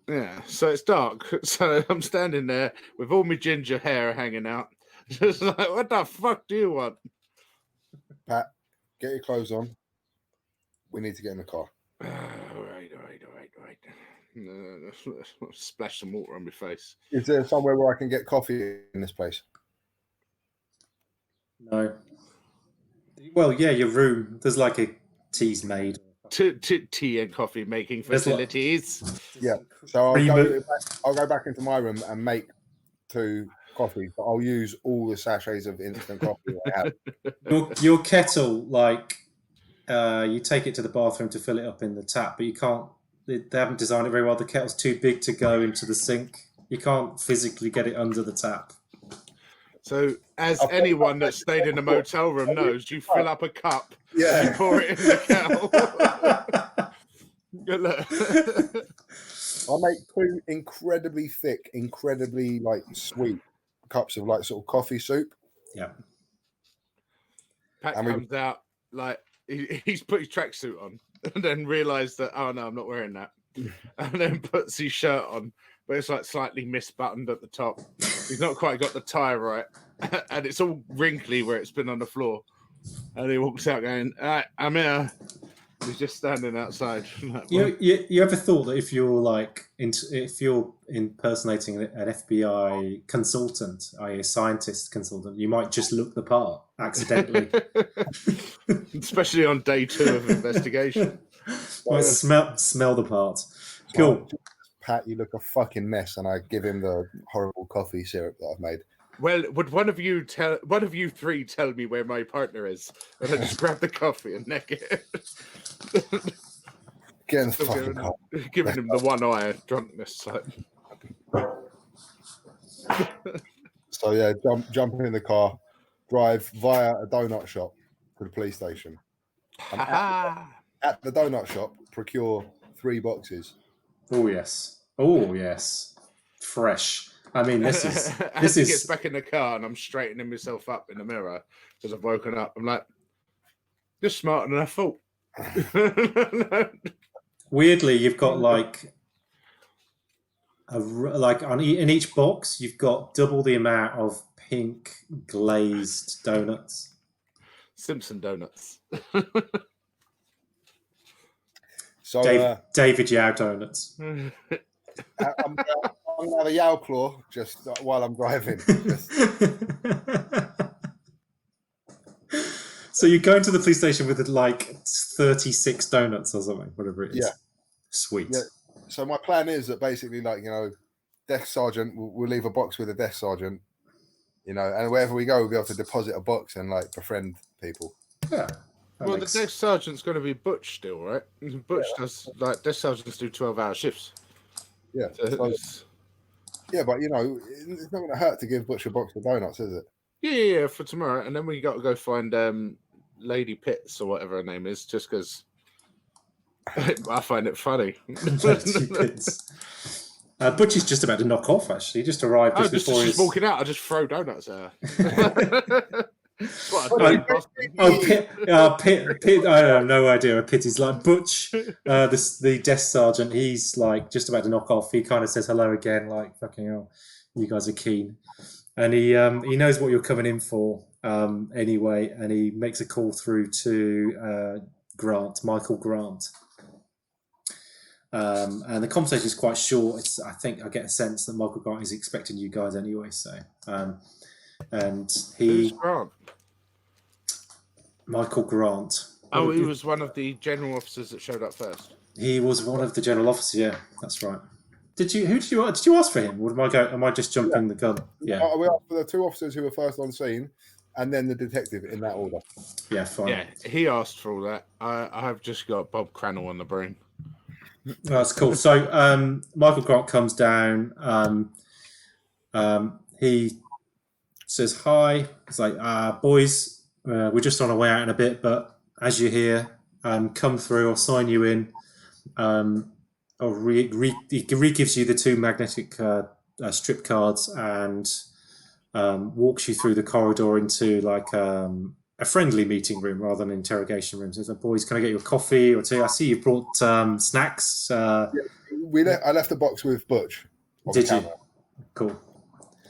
Yeah, so it's dark. So I'm standing there with all my ginger hair hanging out. Just like, what the fuck do you want? Pat, get your clothes on. We need to get in the car. All right. Splash some water on my face. Is there somewhere where I can get coffee in this place? No. Well, yeah, your room. There's like a tea's made. Tea and coffee making facilities. Yeah. So I'll go back into my room and make 2 coffees, but I'll use all the sachets of instant coffee I have. Your kettle, like, you take it to the bathroom to fill it up in the tap, but you can't. They haven't designed it very well. The kettle's too big to go into the sink. You can't physically get it under the tap. So, as anyone that stayed in a motel room knows, you fill up a cup, Yeah, you pour it in the kettle. I make 2 incredibly thick, incredibly like sweet cups of like sort of coffee soup. Yeah. Pat comes out like he's put his tracksuit on and then realised that, oh no, I'm not wearing that. And then puts his shirt on, but it's like slightly misbuttoned at the top. He's not quite got the tie right. And it's all wrinkly where it's been on the floor. And he walks out going, all right, I'm here. He's just standing outside. You ever thought that if you're impersonating an FBI consultant, i.e. a scientist consultant, you might just look the part accidentally? Especially on day 2 of investigation. Well, smell the part. Cool. Pat, you look a fucking mess, and I give him the horrible coffee syrup that I've made. Well, would one of you 3 tell me where my partner is? And I just grab the coffee and neck it. Get in the fucking car. Giving him the one eye drunkenness. So yeah, jump in the car, drive via a donut shop to the police station. And at the donut shop, procure 3 boxes. Oh yes, fresh. I mean, this is. As he gets back in the car and I'm straightening myself up in the mirror because I've woken up. I'm like, you're smarter than I thought. Weirdly, you've got like in each box, you've got double the amount of pink glazed donuts. Simpson donuts. So David Yao donuts. I'm gonna have a Yao claw just while I'm driving. So you go into the police station with like 36 donuts or something, whatever it is. Yeah. Sweet. Yeah. So my plan is that basically, like, desk sergeant, we'll leave a box with a desk sergeant, and wherever we go, we'll be able to deposit a box and like befriend people. Yeah. Well, the desk sergeant's going to be Butch still, right? Butch does, like, desk sergeants do 12-hour shifts. Yeah. Yeah, but it's not going to hurt to give Butch a box of donuts, is it? Yeah, for tomorrow. And then we got to go find Lady Pitts or whatever her name is, just because I find it funny. Butch is just about to knock off, actually. He just arrived just before she's walking out. I just throw donuts at her. That's what I Pitt. I have no idea. Pitt is like Butch, the desk sergeant. He's like just about to knock off. He kind of says hello again, like fucking hell, you guys are keen, and he knows what you're coming in for anyway, and he makes a call through to Michael Grant. And the conversation is quite short. I think I get a sense that Michael Grant is expecting you guys anyway. So, and Who's Grant? Michael Grant. Oh, he was one of the general officers that showed up first. He was one of the general officers. Yeah, that's right. Who did you ask for him? Or am I just jumping the gun? Yeah. We asked for the two officers who were first on scene, and then the detective in that order. Yeah, fine. Yeah, he asked for all that. I've just got Bob Crannell on the brain. That's cool. So Michael Grant comes down. He says hi. It's like, boys, we're just on our way out in a bit, but as you're here, come through. I'll sign you in. He re-gives you the two magnetic strip cards and walks you through the corridor into like a friendly meeting room rather than an interrogation room. So he's like, boys, can I get you a coffee or tea? I see you brought snacks. I left the box with Butch. Did you? Cool.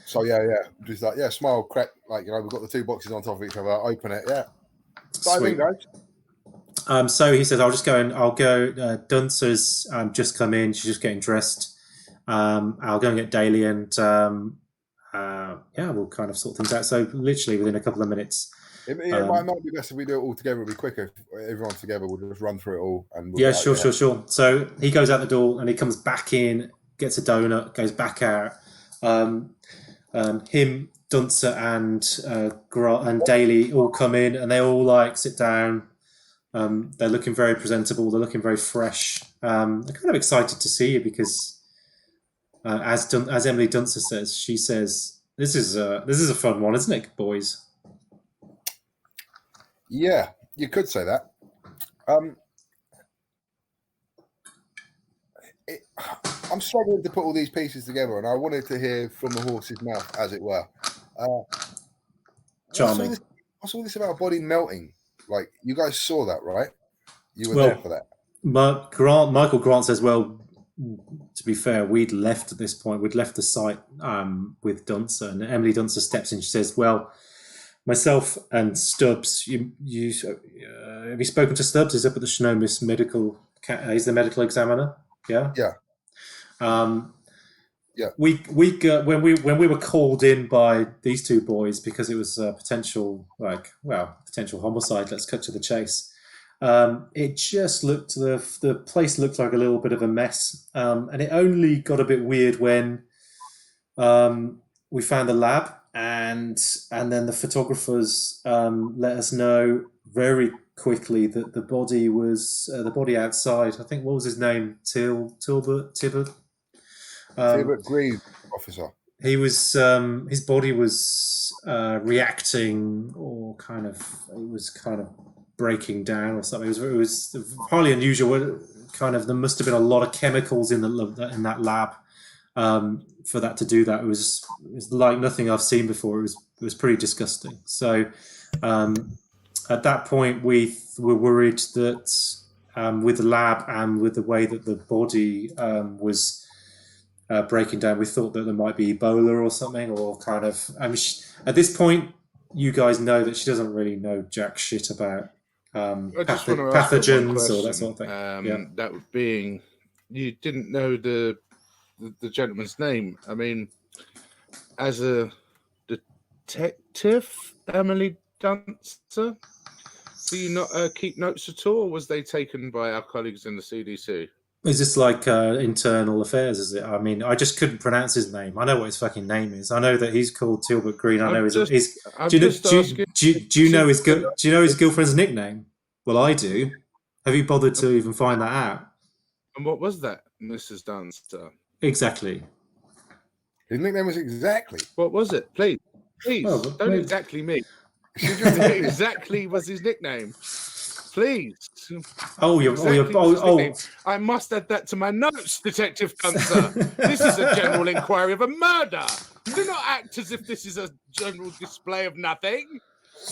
So yeah, just like smile, crack, like we've got the two boxes on top of each other. Open it, yeah. Dive in, guys. So he says, I'll go. Duncer's just come in. She's just getting dressed. I'll go and get Daly, and we'll kind of sort things out. So literally within a couple of minutes. It might be best if we do it all together. It'll be quicker if everyone's together. We'll just run through it all. And sure. So he goes out the door and he comes back in, gets a donut, goes back out. Him, Duncer, and Daly all come in, and they all like sit down. They're looking very presentable. They're looking very fresh. They're kind of excited to see you because, as Emily Duncer says, she says, "This is a fun one, isn't it, boys?" Yeah, you could say that. I'm struggling to put all these pieces together, and I wanted to hear from the horse's mouth, as it were. Charming. I saw this about a body melting. Like, you guys saw that, right? You were there for that. Michael Grant says, well, to be fair, we'd left at this point. We'd left the site with Duncer, and Emily Duncer steps in. She says, well, myself and Stubbs, have you spoken to Stubbs? He's up at the Shinomis medical. He's the medical examiner. Yeah. Yeah. When we were called in by these two boys because it was a potential homicide. Let's cut to the chase. It just looked the place looked like a little bit of a mess, and it only got a bit weird when we found the lab. And then the photographers let us know very quickly that the body was the body outside. I think, what was his name? Tilbert. Tilbert Green, officer. He was his body was reacting, or it was kind of breaking down or something. It was highly unusual. There must have been a lot of chemicals in that lab. For that to do that, it was like nothing I've seen before. It was pretty disgusting. So at that point, we were worried that with the lab and with the way that the body was breaking down, we thought that there might be Ebola or something, or at this point, you guys know that she doesn't really know jack shit about pathogens or that sort of thing. That being, you didn't know the gentleman's name. I mean, as a detective, Emily Duncer, do you not keep notes at all, or was they taken by our colleagues in the CDC? Is this like internal affairs, is it? I mean, I just couldn't pronounce his name. I know what his fucking name is. I know that he's called Tilbert Green. I know do you know his girlfriend's nickname? Well, I do. Have you bothered to even find that out? And what was that, Mrs. Dunster? Exactly. His nickname was exactly. What was it? Please, don't exactly me. Exactly was his nickname. Please. I must add that to my notes, Detective Duncer. This is a general inquiry of a murder. Do not act as if this is a general display of nothing.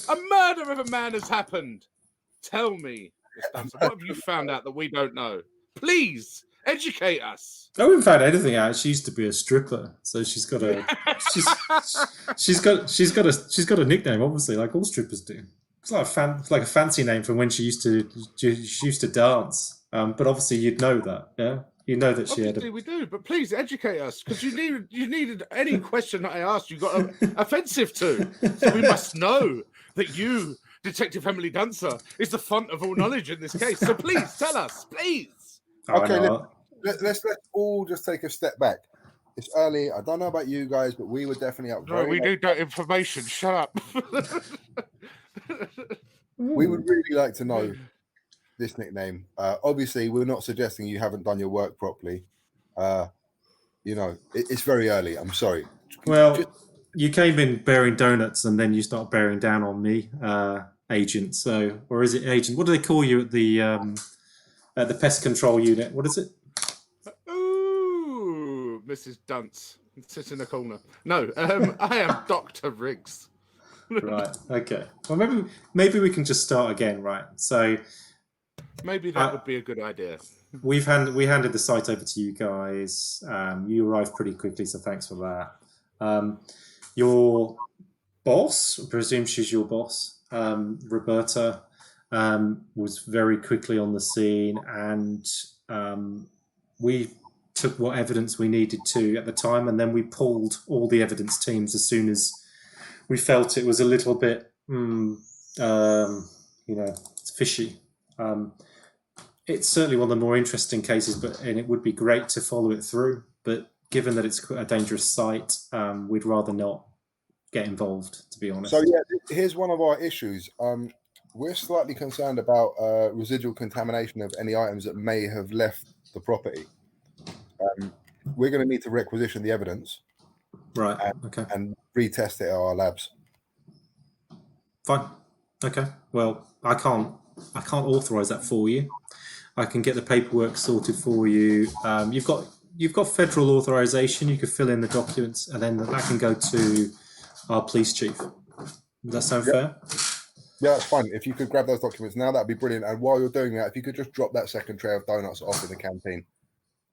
A murder of a man has happened. Tell me, Miss Dunster, what have you found out that we don't know? Please educate us. I haven't found anything out. She used to be a stripper, so she's got a she's got a nickname, obviously, like all strippers do. It's like a fancy name from when she used to dance. But obviously, you'd know that, yeah. You know that she Obviously we do, but please educate us, because you needed any question that I asked you got offensive to. So we must know that you, Detective Emily Dunster, is the font of all knowledge in this case. So please tell us, please. Okay, let's all just take a step back. It's early. I don't know about you guys, but we were definitely up. No, we need that information. Shut up. We would really like to know this nickname. Obviously, we're not suggesting you haven't done your work properly. It's very early. I'm sorry. Well, you came in bearing donuts, and then you start bearing down on me, agent. So, or is it agent? What do they call you at the pest control unit? What is it? Ooh, Mrs. Dunce, sit in the corner. No, I am Dr. Riggs. Right. Okay. Well, maybe we can just start again, right? So maybe that would be a good idea. We handed the site over to you guys. You arrived pretty quickly, so thanks for that. Your boss, I presume she's your boss, Roberta, was very quickly on the scene, and we took what evidence we needed to at the time, and then we pulled all the evidence teams as soon as we felt it was a little bit, fishy. It's certainly one of the more interesting cases, and it would be great to follow it through. But given that it's a dangerous site, we'd rather not get involved, to be honest. So yeah, here's one of our issues. We're slightly concerned about residual contamination of any items that may have left the property. We're going to need to requisition the evidence. Right. And retest it at our labs. Fine. Okay. Well, I can't authorize that for you. I can get the paperwork sorted for you. You've got federal authorization. You could fill in the documents, and then that can go to our police chief. Does that sound fair? Yeah, that's fine. If you could grab those documents now, that'd be brilliant. And while you're doing that, if you could just drop that second tray of donuts off in the canteen,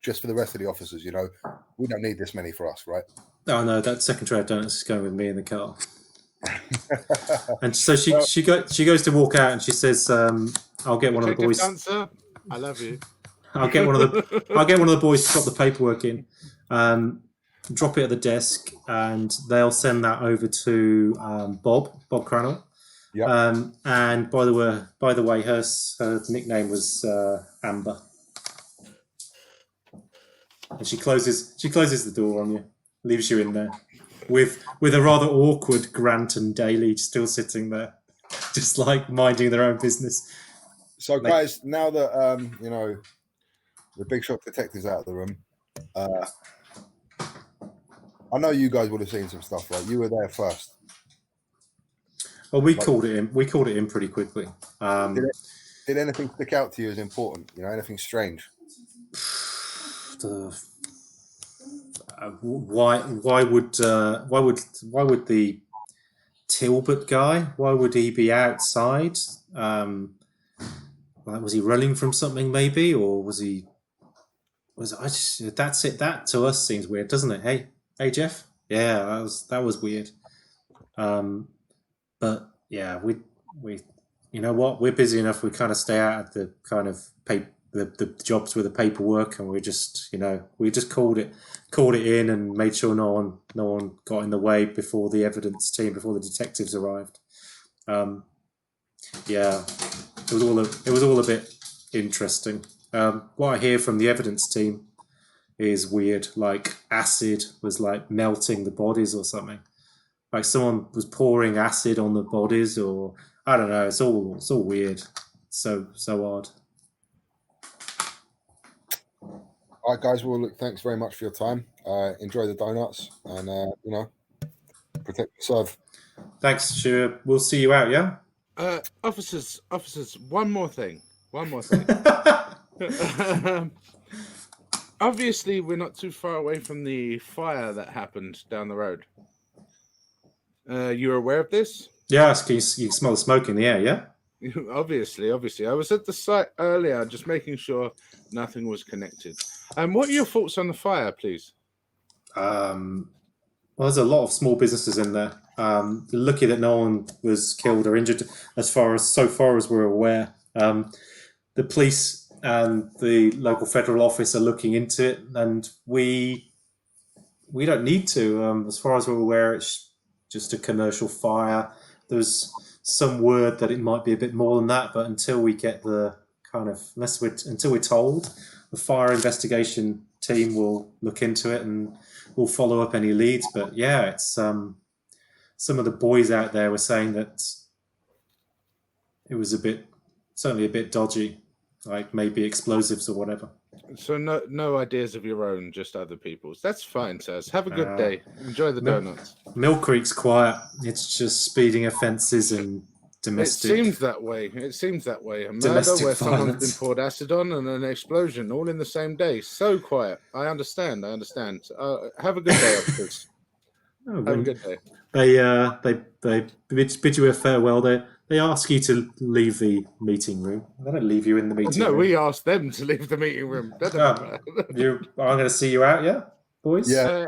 just for the rest of the officers. We don't need this many for us, right? Oh no, that second tray of donuts is going with me in the car. And so she goes to walk out, and she says, "I'll get one of the boys." Dancer, I love you. I'll get one of the boys to drop the paperwork in, drop it at the desk, and they'll send that over to Bob Crannell. Yeah. And by the way, her nickname was Amber, and she closes the door on you, leaves you in there with a rather awkward Grant and Daly still sitting there, just like minding their own business. So, guys, now that the big shot detective's out of the room, I know you guys would have seen some stuff, right? You were there first. Well, we called it in. We called it in pretty quickly. Did anything stick out to you as important? Anything strange? Why would the Tilbert guy? Why would he be outside? Was he running from something, maybe, or was he? That's it. That to us seems weird, doesn't it? Hey, Jeff. Yeah, that was weird. But yeah, we you know what? We're busy enough. We kind of stay out of the kind of the jobs with the paperwork, and we just called it in and made sure no one got in the way before the evidence team, before the detectives arrived. Yeah, it was all a bit interesting. What I hear from the evidence team is weird. Like acid was like melting the bodies or something. Like someone was pouring acid on the bodies, or I don't know. It's all weird. So odd. All right, guys. Well, look, thanks very much for your time. Enjoy the donuts, and protect yourself. Thanks, sure. We'll see you out. Yeah. Officers. One more thing. Obviously, we're not too far away from the fire that happened down the road. You're aware of this? Yeah, you can smell the smoke in the air. Yeah. Obviously. I was at the site earlier, just making sure nothing was connected. And what are your thoughts on the fire, please? Well, there's a lot of small businesses in there. Lucky that no one was killed or injured, so far as we're aware. The police and the local federal office are looking into it, and we don't need to. As far as we're aware, it's just a commercial fire. There's some word that it might be a bit more than that, but until we get until we're told, the fire investigation team will look into it and we'll follow up any leads. But yeah, it's some of the boys out there were saying that it was certainly a bit dodgy, like maybe explosives or whatever. So no ideas of your own, just other people's. That's fine, sirs. Have a good day. Enjoy the donuts. Mill Creek's quiet. It's just speeding offences and domestic. It seems that way. A murder where someone's been poured acid on and an explosion all in the same day. So quiet. I understand. Have a good day, officers. Have a good day. They bid you a farewell. They ask you to leave the meeting room. They don't leave you in the meeting room. No, we asked them to leave the meeting room. I'm going to see you out, yeah, boys? Yeah.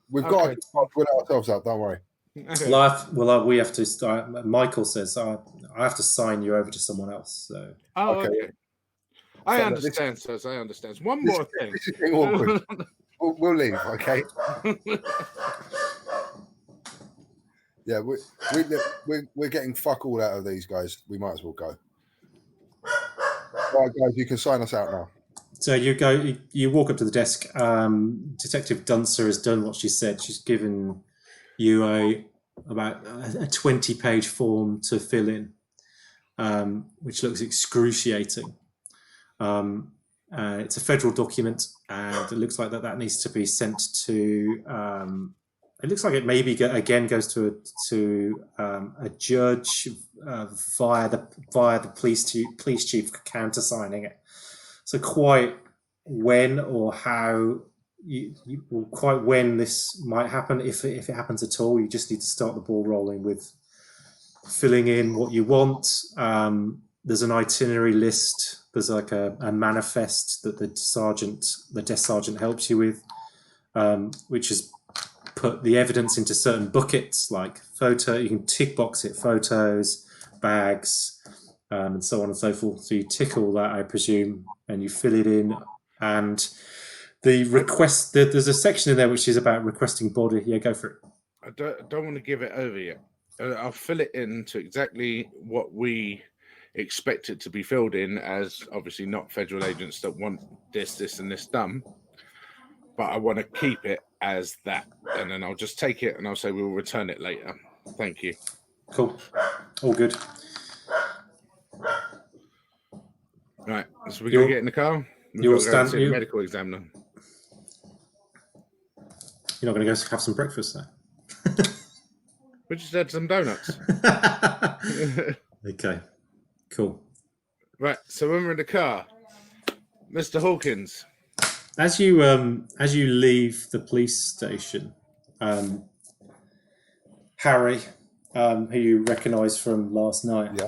We've got to put ourselves out, don't worry. Okay. We have to start. Michael says, I have to sign you over to someone else. So. Okay. I understand, sirs. I understand. One more thing. This is getting awkward. We'll leave, okay? Yeah, we're getting fuck all out of these guys. We might as well go. All right, guys, you can sign us out now. So you walk up to the desk. Detective Dunser has done what she said. She's given you about a 20-page form to fill in, which looks excruciating. It's a federal document, and it looks like that needs to be sent to. It looks like it maybe goes to a judge via the police chief countersigning it. So quite when or how quite when this might happen, if it happens at all, you just need to start the ball rolling with filling in what you want. There's an itinerary list. There's like a manifest that the desk sergeant helps you with, which is put the evidence into certain buckets, like photo. You can tick box it, photos, bags, and so on and so forth. So you tick all that, I presume, and you fill it in. And the request, there's a section in there which is about requesting body. Yeah, go for it. I don't want to give it over yet. I'll fill it in to exactly what we expect it to be filled in, as obviously not federal agents that want this, and this done. But I want to keep it as that, and then I'll just take it and I'll say we'll return it later. Thank you. Cool. All good. Right, so we're going to get in the car. You'll stand. The medical examiner. You're not going to go have some breakfast, though. We just had some donuts. Okay. Cool. Right, so when we're in the car, Mr. Hawkins. As you leave the police station, Harry, who you recognise from last night,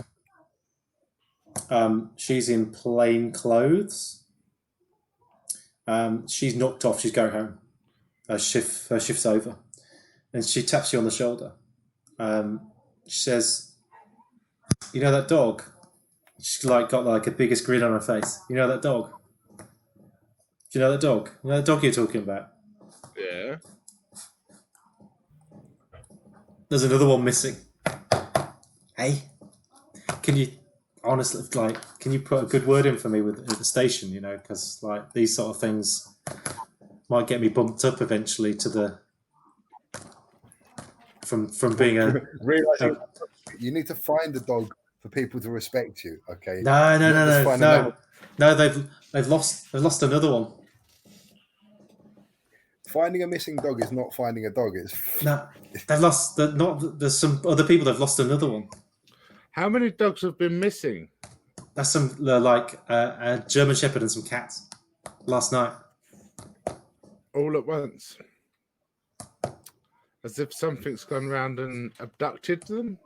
she's in plain clothes. She's knocked off. She's going home. Her shift's over, and she taps you on the shoulder. She says, "You know that dog?" She's got a biggest grin on her face. You know that dog? Do you know that dog? You know the dog you're talking about? Yeah. There's another one missing. Hey, can you honestly, can you put a good word in for me at the station? You know, because these sort of things might get me bumped up eventually to the from being a. Realizing you need to find the dog for people to respect you. Okay. No. They've lost another one. Finding a missing dog is not finding a dog. They've lost. There's some other people. They've lost another one. How many dogs have been missing? That's some a German Shepherd and some cats last night. All at once, as if something's gone round and abducted them.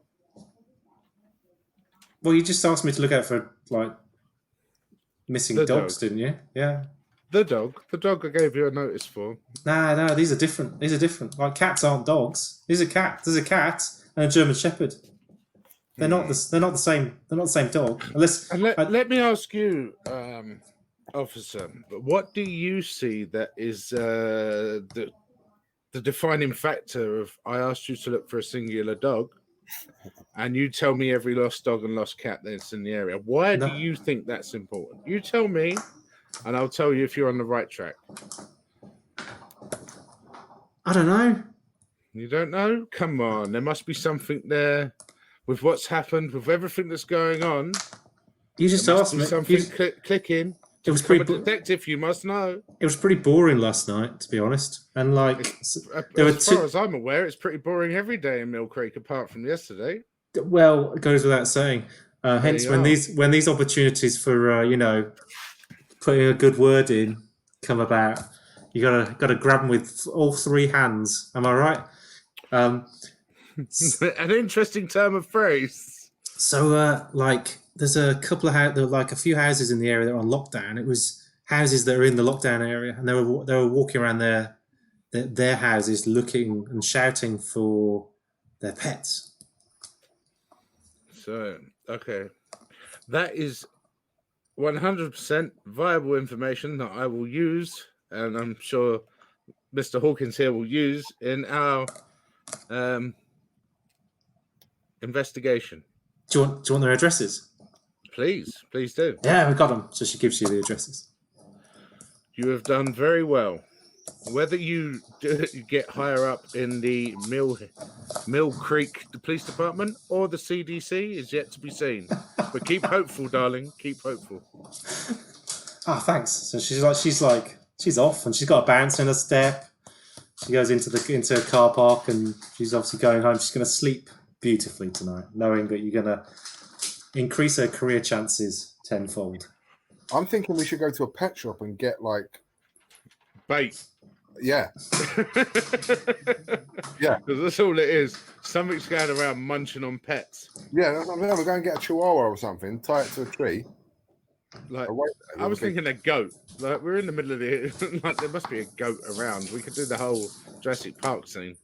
Well, you just asked me to look out for like missing The dogs, dog. didn't you? Yeah. The dog I gave you a notice for. No, these are different. These are different. Like cats aren't dogs. These are cats. There's a cat and a German Shepherd. They're not the. They're not the same. They're not the same dog. Unless. And let me ask you, officer, what do you see that is the defining factor of I asked you to look for a singular dog, and you tell me every lost dog and lost cat that's in the area? Why do you think that's important? You tell me, and I'll tell you if you're on the right track. I don't know. You don't know? Come on, there must be something there with what's happened, with everything that's going on. You just asked me. Something clicking. It was pretty. Detective, you must know. It was pretty boring last night, to be honest. And like, as far as I'm aware, it's pretty boring every day in Mill Creek, apart from yesterday. Well, it goes without saying. Hence, when these opportunities for putting a good word in come about, you gotta grab them with all three hands. Am I right? An interesting term of phrase. So, like, there's a couple of a few houses in the area that are on lockdown. It was houses that are in the lockdown area, and they were walking around their houses, looking and shouting for their pets. So, okay, that is 100% viable information that I will use, and I'm sure Mr. Hawkins here will use in our investigation. Do you want their addresses? Please do. Yeah, we got them. So she gives you the addresses. You have done very well. Whether you get higher up in the Mill Creek Police Department or the CDC is yet to be seen. But keep hopeful, darling. Keep hopeful. Thanks. So she's off, and she's got a bounce in her step. She goes into a car park, and she's obviously going home. She's going to sleep beautifully tonight, knowing that you're going to increase her career chances tenfold. I'm thinking we should go to a pet shop and get like bait. Yeah. Yeah. Because that's all it is. Something's going around munching on pets. Yeah, we're going to get a chihuahua or something, tie it to a tree. Like, I was thinking a goat. Like, we're in the middle of the like, there must be a goat around. We could do the whole Jurassic Park scene.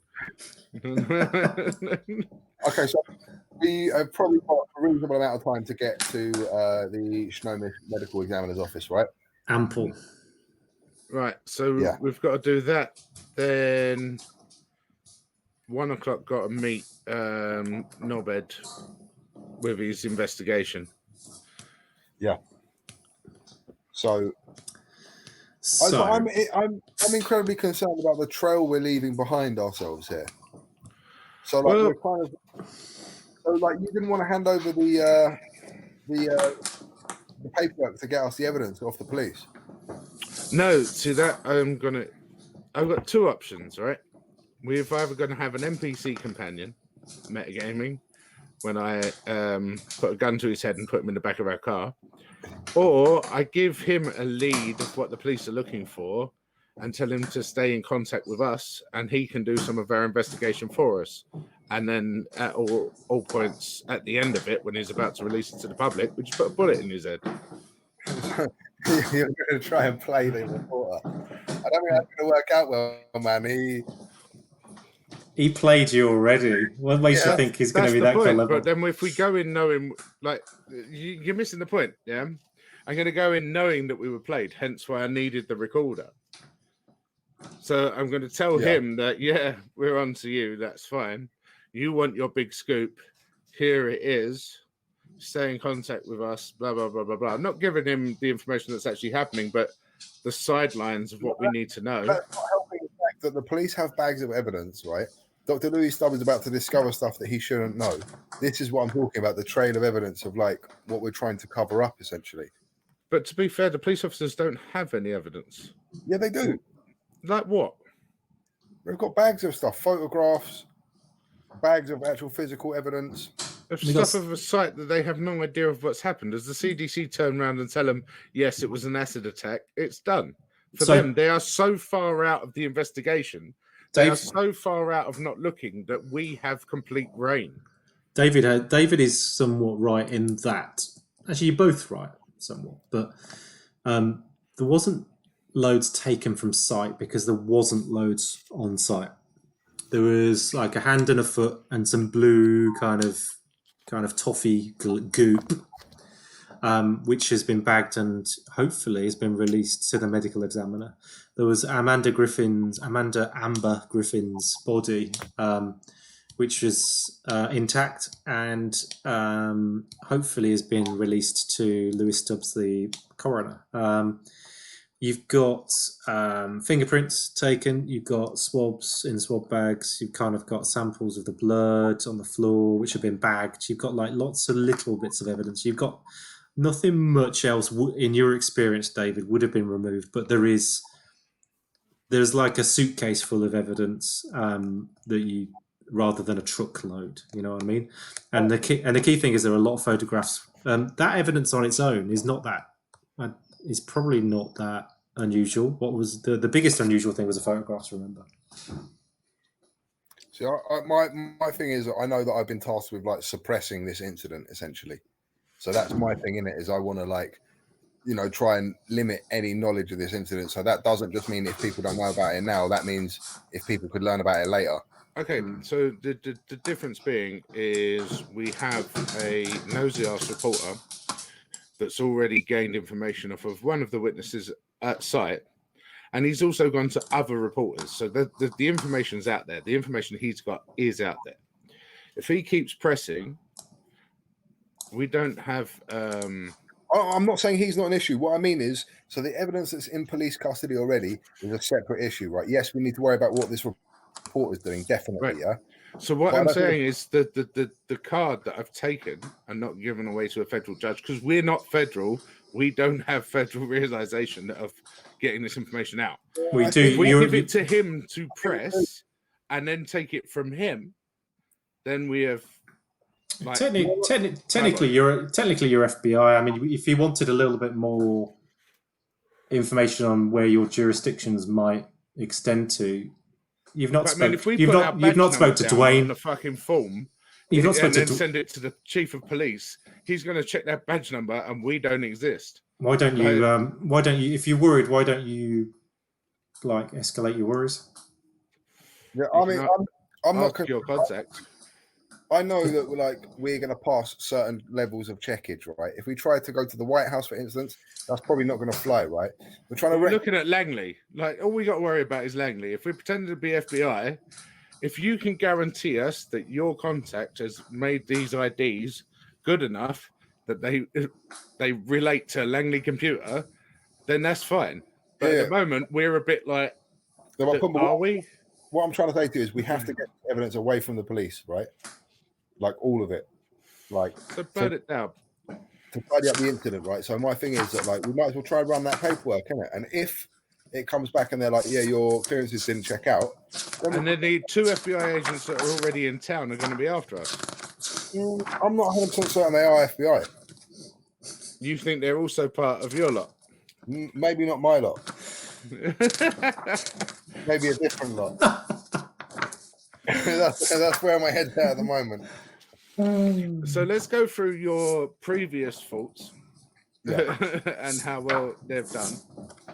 Okay, so we have probably got a reasonable amount of time to get to the Snow Medical Examiner's office, right? Ample. Right, so we've got to do that. Then 1 o'clock got to meet Nobed with his investigation. Yeah. So I'm incredibly concerned about the trail we're leaving behind ourselves here. So like we're kind of you didn't want to hand over the paperwork to get us the evidence off the police. No, see that I've got two options, right? We're either going to have an NPC companion, metagaming, when I put a gun to his head and put him in the back of our car, or I give him a lead of what the police are looking for and tell him to stay in contact with us, and he can do some of our investigation for us. And then at all points at the end of it, when he's about to release it to the public, we just put a bullet in his head. You're going to try and play the reporter. I don't think that's going to work out well, man. He played you already. What makes you think he's going to be that clever? But then if we go in knowing, like, you're missing the point, yeah? I'm going to go in knowing that we were played, hence why I needed the recorder. So I'm going to tell him that, we're on to you, that's fine. You want your big scoop, here it is. Stay in contact with us, blah, blah, blah, blah, blah. I'm not giving him the information that's actually happening, but the sidelines of what we need to know. That's not helping the fact that the police have bags of evidence, right? Dr. Louis Stubb is about to discover stuff that he shouldn't know. This is what I'm talking about, the trail of evidence of like what we're trying to cover up, essentially. But to be fair, the police officers don't have any evidence. Yeah, they do. Like what? They've got bags of stuff, photographs, bags of actual physical evidence. Stuff of a site that they have no idea of what's happened. As the CDC turn around and tell them, yes, it was an acid attack, it's done. For them, they are so far out of the investigation. They are so far out of not looking that we have complete reign. David is somewhat right in that. Actually, you're both right somewhat, but there wasn't loads taken from site because there wasn't loads on site. There was like a hand and a foot and some blue kind of toffee goop, which has been bagged and hopefully has been released to the medical examiner. There was Amber Griffin's body, which was intact and hopefully has been released to Lewis Stubbs, the coroner. You've got fingerprints taken, you've got swabs in swab bags, you've kind of got samples of the blood on the floor, which have been bagged. You've got like lots of little bits of evidence. You've got nothing much else, in your experience, David, would have been removed, but there's like a suitcase full of evidence that you, rather than a truckload, you know what I mean? And the key thing is there are a lot of photographs. That evidence on its own is not that. Is probably not that unusual. What was the biggest unusual thing was the photographs, remember? See, my thing is, I know that I've been tasked with like suppressing this incident essentially. So that's my thing in it, is I want to like, you know, try and limit any knowledge of this incident. So that doesn't just mean if people don't know about it now, that means if people could learn about it later. Okay, so the difference being is we have a nosy ass reporter that's already gained information off of one of the witnesses at site, and he's also gone to other reporters. So the information's out there. The information he's got is out there. If he keeps pressing, we don't have... I'm not saying he's not an issue. What I mean is, so the evidence that's in police custody already is a separate issue, right? Yes, we need to worry about what this report is doing, definitely, right. Yeah? So what I'm saying is that the card that I've taken and not given away to a federal judge, because we're not federal, we don't have federal realization of getting this information out. We do. If we give it to him to press and then take it from him, then we have... Like, technically, you're FBI. I mean, if you wanted a little bit more information on where your jurisdictions might extend to, you've not spoken to Dwayne on the fucking form. You've not spoken and then send it to the chief of police. He's going to check that badge number, and we don't exist. Why don't you? Why don't you? If you're worried, why don't you like escalate your worries? Yeah, I mean, I'm not your contact. I know that we're going to pass certain levels of checkage, right? If we try to go to the White House, for instance, that's probably not going to fly, right? We're looking at Langley. Like, all we got to worry about is Langley. If we're pretending to be FBI, if you can guarantee us that your contact has made these IDs good enough that they relate to Langley computer, then that's fine. But at the moment, we're a bit like, are we? What I'm trying to say to you is we have to get evidence away from the police, right? Like all of it, so burn it down to tidy up the incident, right? So my thing is that we might as well try and run that paperwork, innit? And if it comes back and they're like, yeah, your clearances didn't check out, and then the 2 FBI agents that are already in town are going to be after us. I'm not 100% certain they are FBI. You think they're also part of your lot? Maybe not my lot. Maybe a different lot. That's where my head's at the moment. So let's go through your previous faults, yeah. And how well they've done.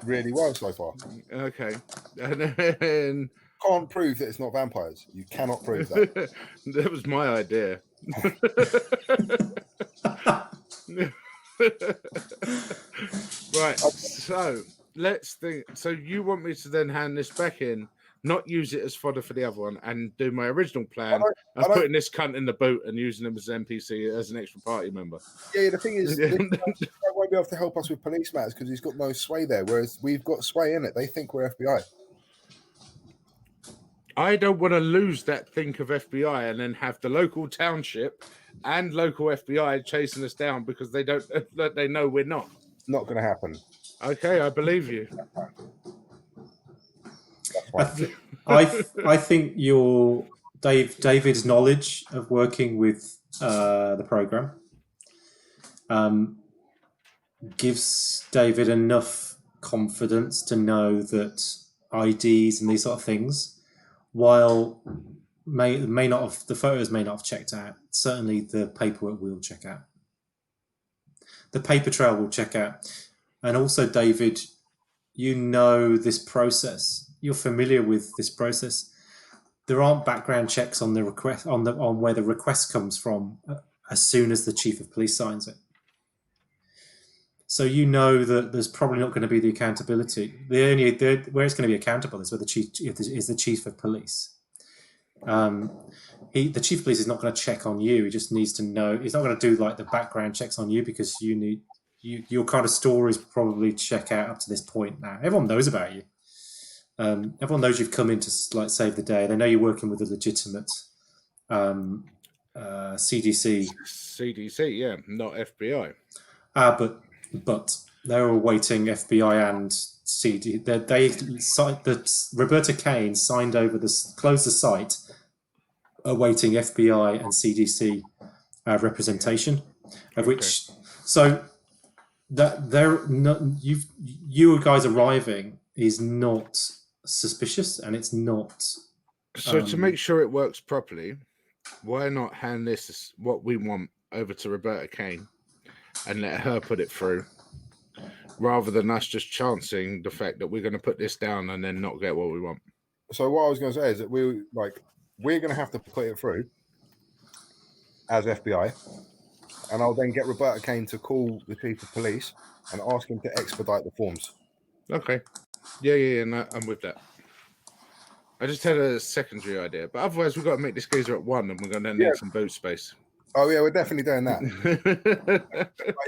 Really well so far. Okay. And then... Can't prove that it's not vampires. You cannot prove that. That was my idea. Right. So let's think. So you want me to then hand this back in, not use it as fodder for the other one, and do my original plan of putting this cunt in the boot and using him as an NPC, as an extra party member. Yeah, the thing is, they won't be able to help us with police matters because he's got no sway there, whereas we've got sway in it. They think we're FBI. I don't want to lose that think of FBI and then have the local township and local FBI chasing us down because they know we're not. Not going to happen. Okay, I believe you. I think your David's knowledge of working with the program gives David enough confidence to know that IDs and these sort of things, while may not have, the photos may not have checked out. Certainly the paperwork will check out. The paper trail will check out. And also, David, you know this process. You're familiar with this process. There aren't background checks on the request on where the request comes from as soon as the chief of police signs it. So you know that there's probably not going to be the accountability. Where it's going to be accountable is where the chief of police. The chief of police is not going to check on you. He just needs to know. He's not going to do like the background checks on you because your kind of stories probably check out up to this point now. Everyone knows about you. Everyone knows you've come in to like save the day. They know you're working with a legitimate CDC. CDC, yeah, not FBI. But they're awaiting FBI and CD. Roberta Kane signed over closed the site, awaiting FBI and CDC representation, of which so that they're not you guys arriving is not suspicious, and it's not. So to make sure it works properly, why not hand this what we want over to Roberta Kane and let her put it through, rather than us just chancing the fact that we're going to put this down and then not get what we want? So what I was going to say is that we're going to have to put it through as FBI, and I'll then get Roberta Kane to call the chief of police and ask him to expedite the forms. Okay. Yeah, no, I'm with that. I just had a secondary idea, but otherwise we've got to make this geezer at 1, and we're going to need some boot space. Oh yeah, we're definitely doing that.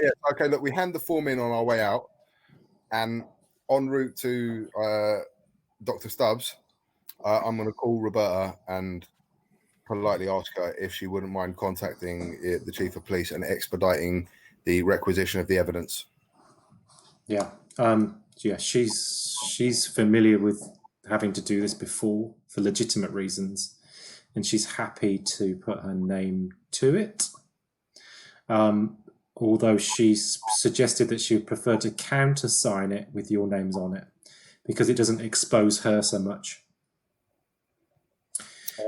Yeah, okay. Look, we hand the form in on our way out, and en route to Dr. Stubbs, I'm going to call Roberta and politely ask her if she wouldn't mind contacting the chief of police and expediting the requisition of the evidence. Yeah, she's familiar with having to do this before for legitimate reasons, and she's happy to put her name to it. Although she's suggested that she would prefer to countersign it with your names on it because it doesn't expose her so much.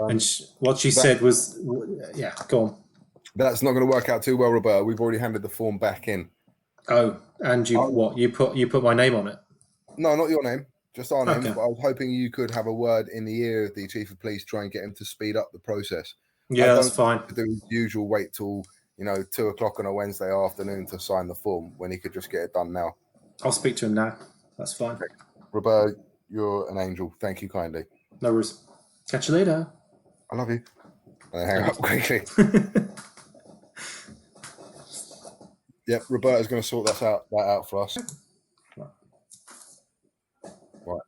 And what she said was, yeah, go on. That's not going to work out too well, Roberta. We've already handed the form back in. Oh, and you put my name on it? No, not your name, just our names. Okay. But I was hoping you could have a word in the ear of the chief of police, try and get him to speed up the process. Yeah, that's fine. Do the usual wait till 2:00 on a Wednesday afternoon to sign the form when he could just get it done now. I'll speak to him now. That's fine. Okay. Roberta, you're an angel. Thank you kindly. No worries. Catch you later. I love you. And hang up quickly. Yep, Roberta's going to sort that out for us. Right.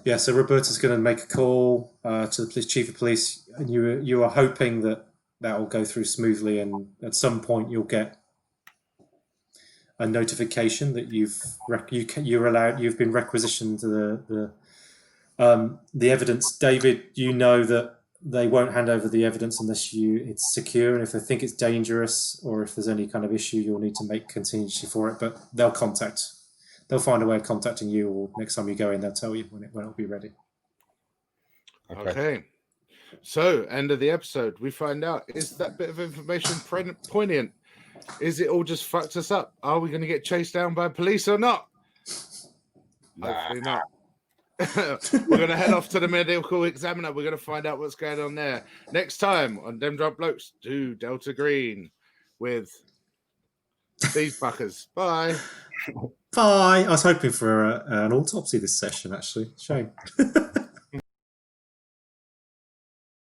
Yeah, so Roberta's going to make a call to the chief of police, and you are hoping that will go through smoothly, and at some point you'll get a notification that you've been requisitioned to the evidence. David, you know that they won't hand over the evidence unless it's secure, and if they think it's dangerous or if there's any kind of issue, you'll need to make contingency for it. But they'll find a way of contacting you, or next time you go in, they'll tell you when it'll be ready. Okay. So, end of the episode, we find out, is that bit of information poignant? Is it all just fucked us up? Are we going to get chased down by police or not? Hopefully not. We're going to head off to the medical examiner. We're going to find out what's going on there. Next time on Dem Drunk Blokes do Delta Green with these fuckers. Bye. Bye. I was hoping for an autopsy this session, actually. Shame.